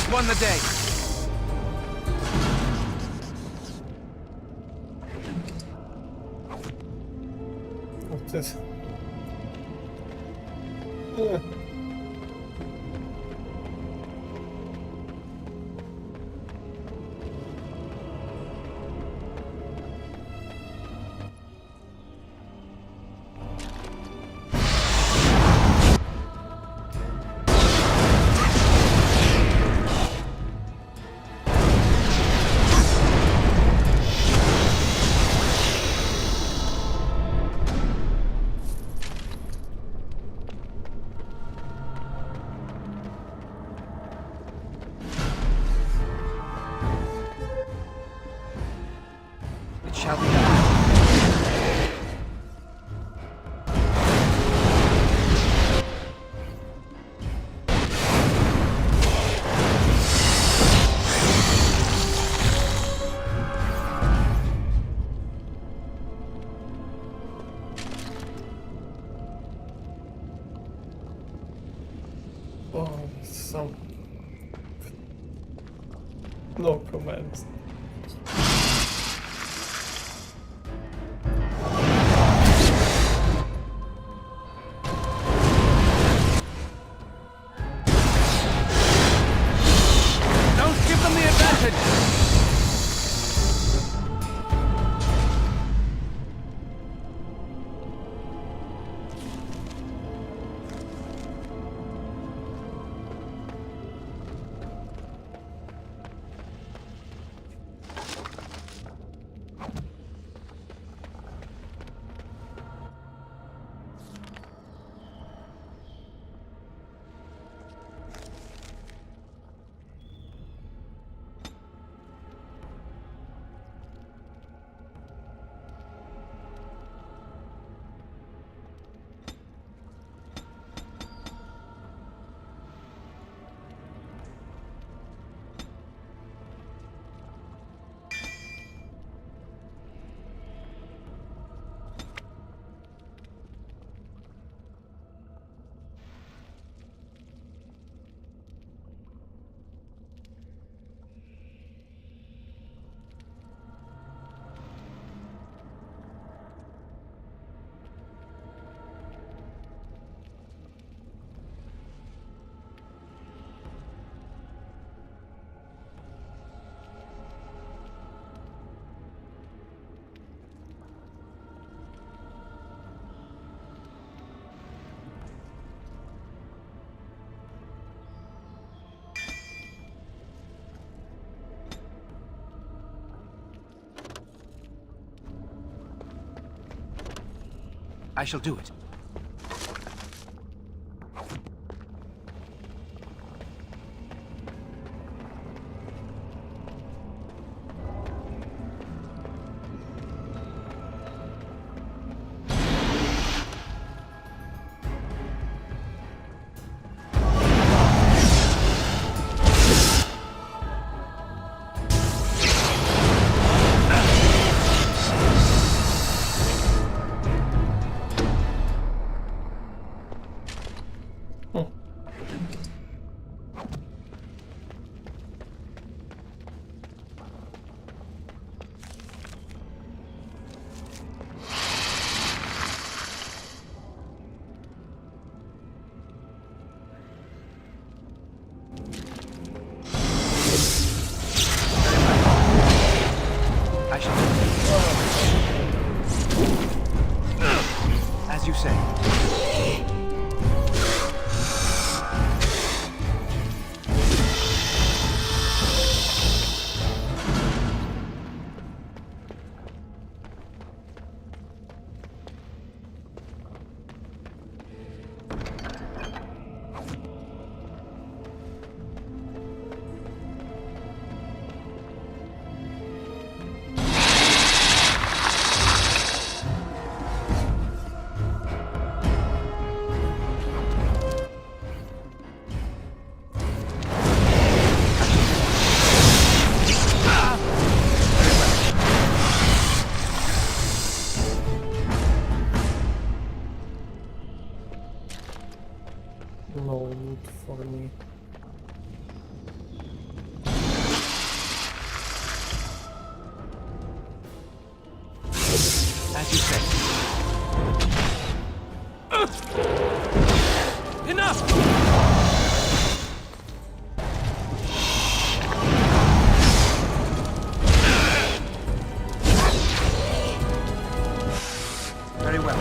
Won the day. What's this? Yeah. Shall be done. Oh, some... No comments. I shall do it. As you say. No loot for me. As you say. Enough! Very well.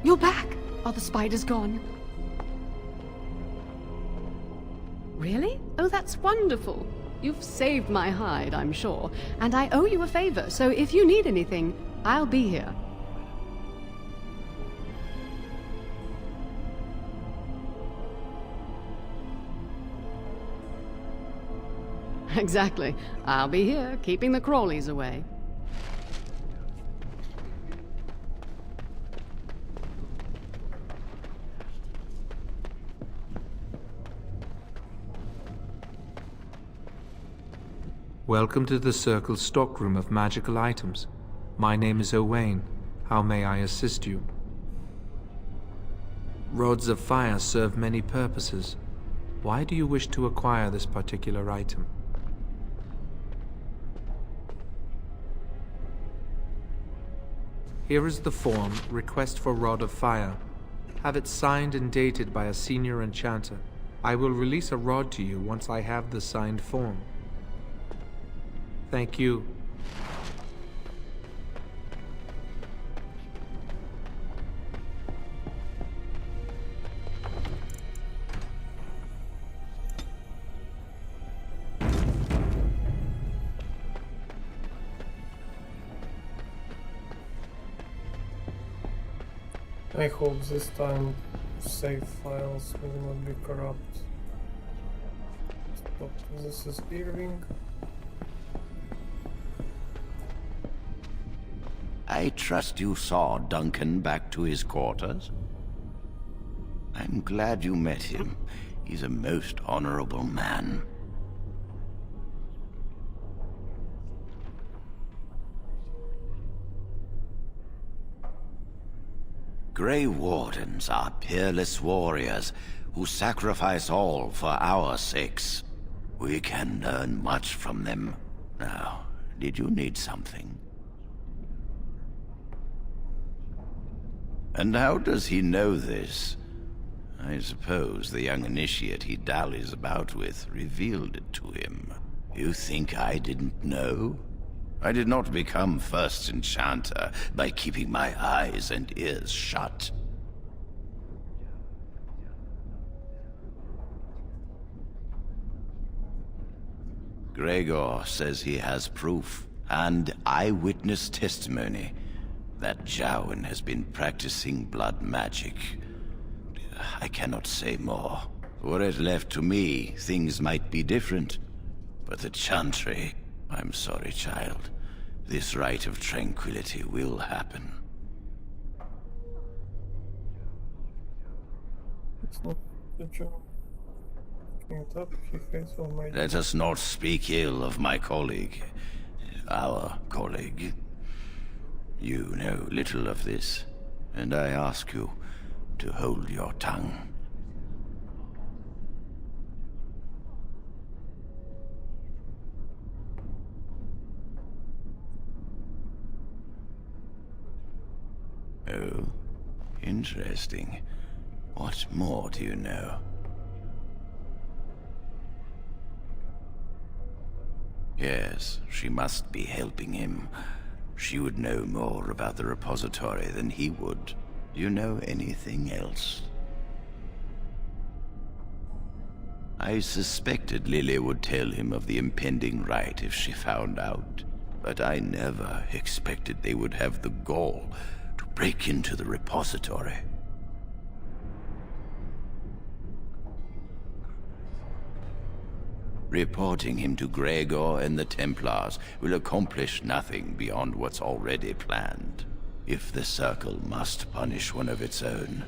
You're back! Are the spiders gone? Really? Oh, that's wonderful. You've saved my hide, I'm sure. And I owe you a favor, so if you need anything, I'll be here. Exactly. I'll be here, keeping the crawlies away. Welcome to the Circle's stockroom of magical items. My name is Owain. How may I assist you? Rods of fire serve many purposes. Why do you wish to acquire this particular item? Here is the form, Request for Rod of Fire. Have it signed and dated by a senior enchanter. I will release a rod to you once I have the signed form. Thank you. I hope this time save files will not be corrupt. Stop. This is Irving. I trust you saw Duncan back to his quarters? I'm glad you met him. He's a most honorable man. Grey Wardens are peerless warriors who sacrifice all for our sakes. We can learn much from them. Now, did you need something? And how does he know this? I suppose the young initiate he dallies about with revealed it to him. You think I didn't know? I did not become First Enchanter by keeping my eyes and ears shut. Gregor says he has proof and eyewitness testimony that Jowen has been practicing blood magic. I cannot say more. Were it left to me, things might be different. But the Chantry... I'm sorry, child. This rite of tranquility will happen. It's not the job. Picking it up, he hates all my... Let us not speak ill of my colleague. Our colleague. You know little of this, and I ask you to hold your tongue. Oh, interesting. What more do you know? Yes, she must be helping him. She would know more about the repository than he would. Do you know anything else? I suspected Lily would tell him of the impending rite if she found out, but I never expected they would have the gall to break into the repository. Reporting him to Gregor and the Templars will accomplish nothing beyond what's already planned. If the Circle must punish one of its own,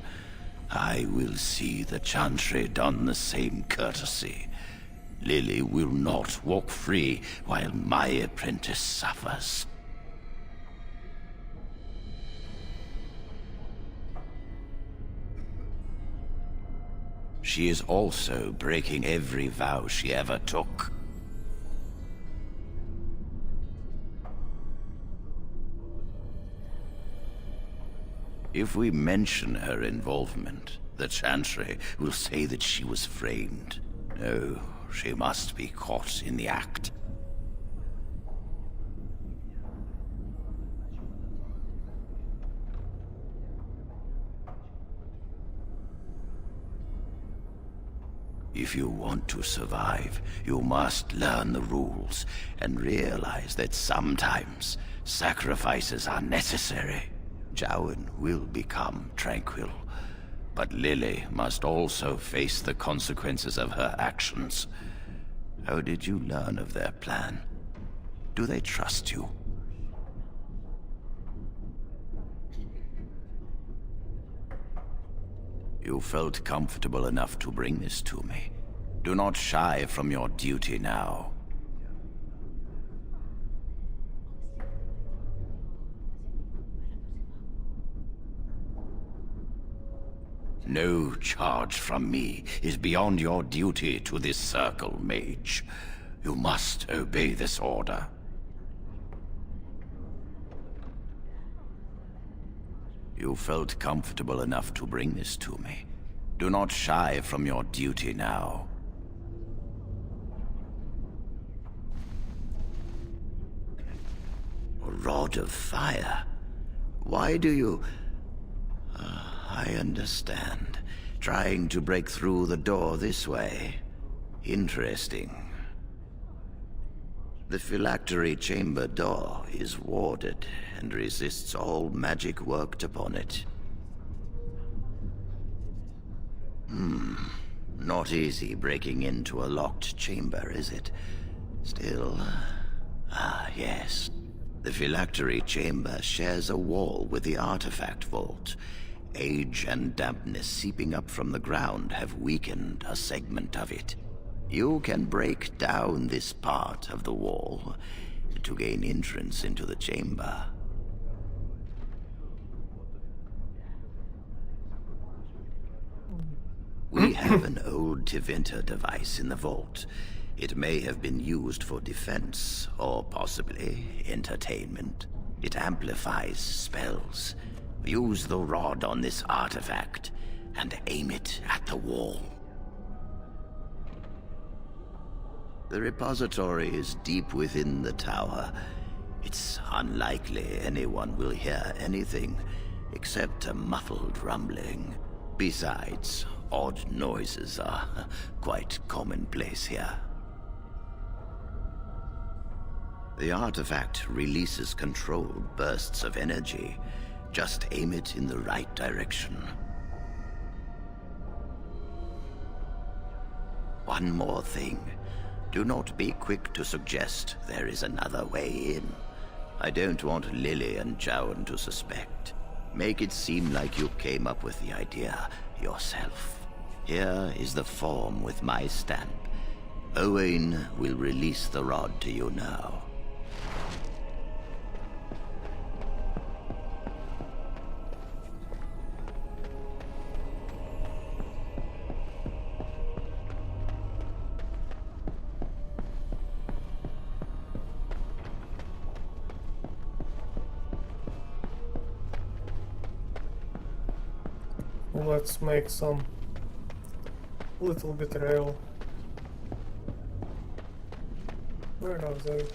I will see the Chantry done the same courtesy. Lily will not walk free while my apprentice suffers. She is also breaking every vow she ever took. If we mention her involvement, the Chantry will say that she was framed. No, she must be caught in the act. If you want to survive, you must learn the rules and realize that sometimes sacrifices are necessary. Jowen will become tranquil, but Lily must also face the consequences of her actions. How did you learn of their plan? Do they trust you? You felt comfortable enough to bring this to me. Do not shy from your duty now. No charge from me is beyond your duty to this Circle, Mage. You must obey this order. You felt comfortable enough to bring this to me. Do not shy from your duty now. A rod of fire? Why do you... I understand. Trying to break through the door this way. Interesting. The phylactery chamber door is warded and resists all magic worked upon it. Not easy breaking into a locked chamber, is it? Still... yes. The phylactery chamber shares a wall with the artifact vault. Age and dampness seeping up from the ground have weakened a segment of it. You can break down this part of the wall to gain entrance into the chamber. We have an old Tevinter device in the vault. It may have been used for defense, or possibly entertainment. It amplifies spells. Use the rod on this artifact, and aim it at the wall. The repository is deep within the tower. It's unlikely anyone will hear anything, except a muffled rumbling. Besides, odd noises are quite commonplace here. The artifact releases controlled bursts of energy. Just aim it in the right direction. One more thing. Do not be quick to suggest there is another way in. I don't want Lily and Jowan to suspect. Make it seem like you came up with the idea yourself. Here is the form with my stamp. Owain will release the rod to you now. Let's make some little betrayal. Where are they?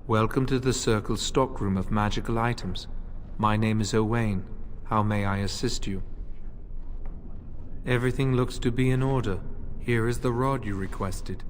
Welcome to the Circle's stockroom of magical items. My name is Owain. How may I assist you? Everything looks to be in order. Here is the rod you requested.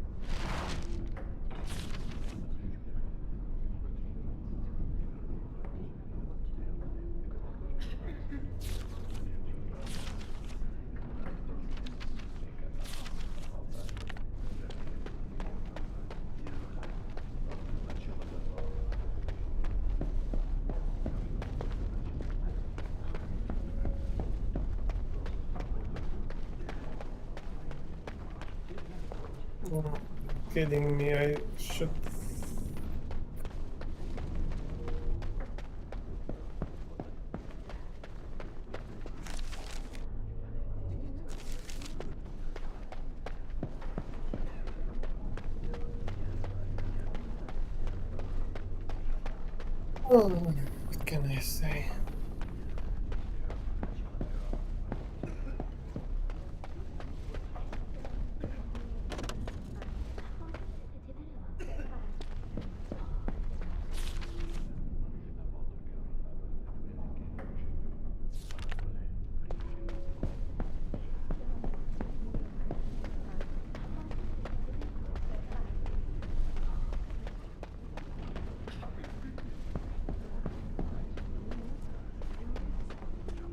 Kidding me, I should... Oh, what can I say?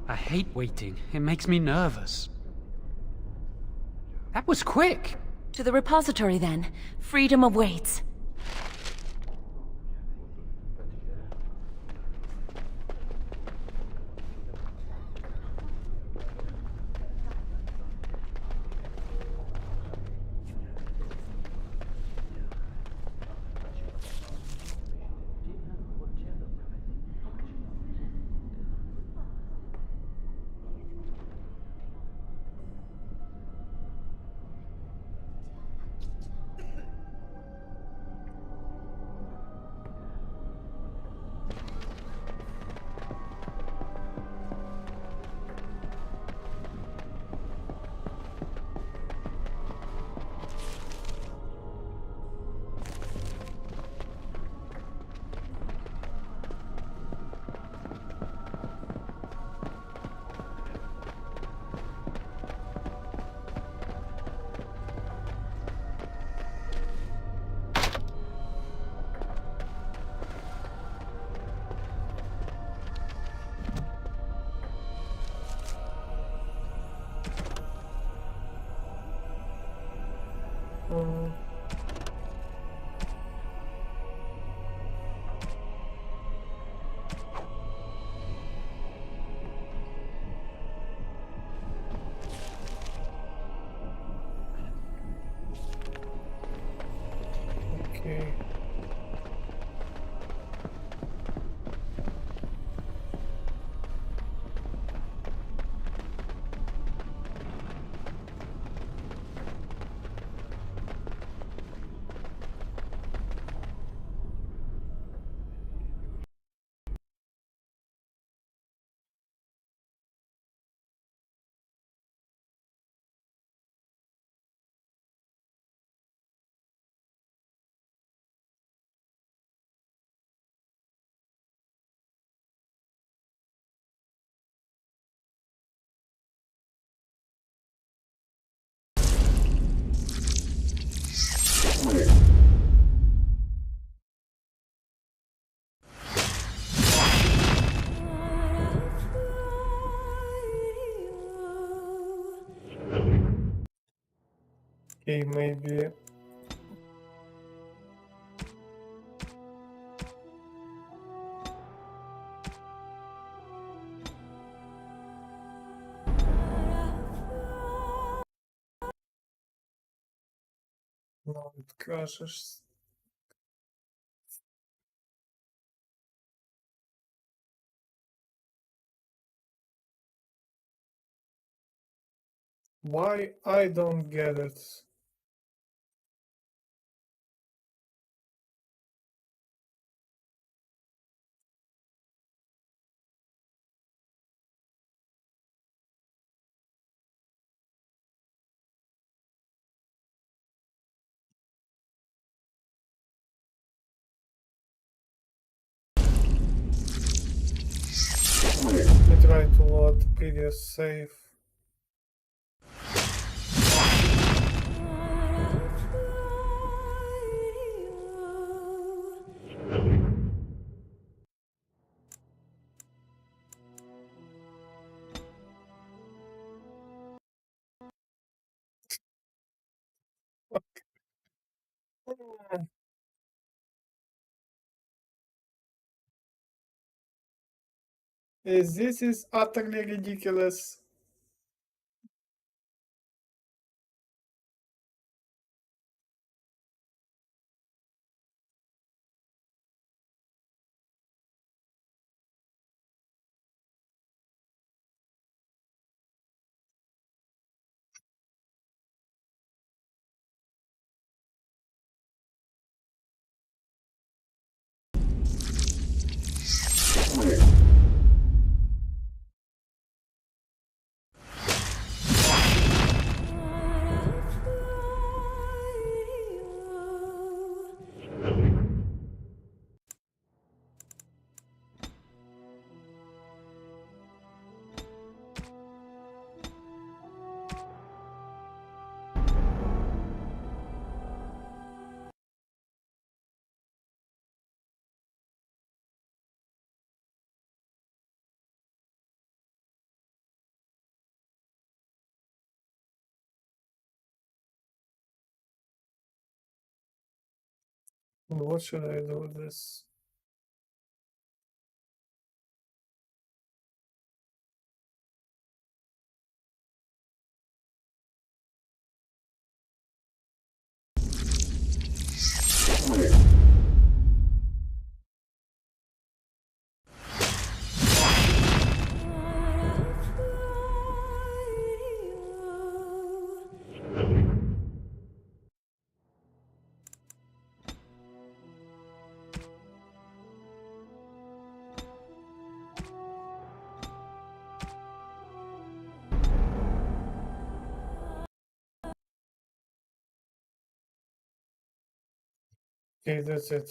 I hate waiting. It makes me nervous. That was quick! To the repository, then. Freedom awaits. Okay. Okay, maybe. No, it crashes. Why I don't get it? I tried to load the previous save. This is utterly ridiculous. What should I do with this? Okay, that's it.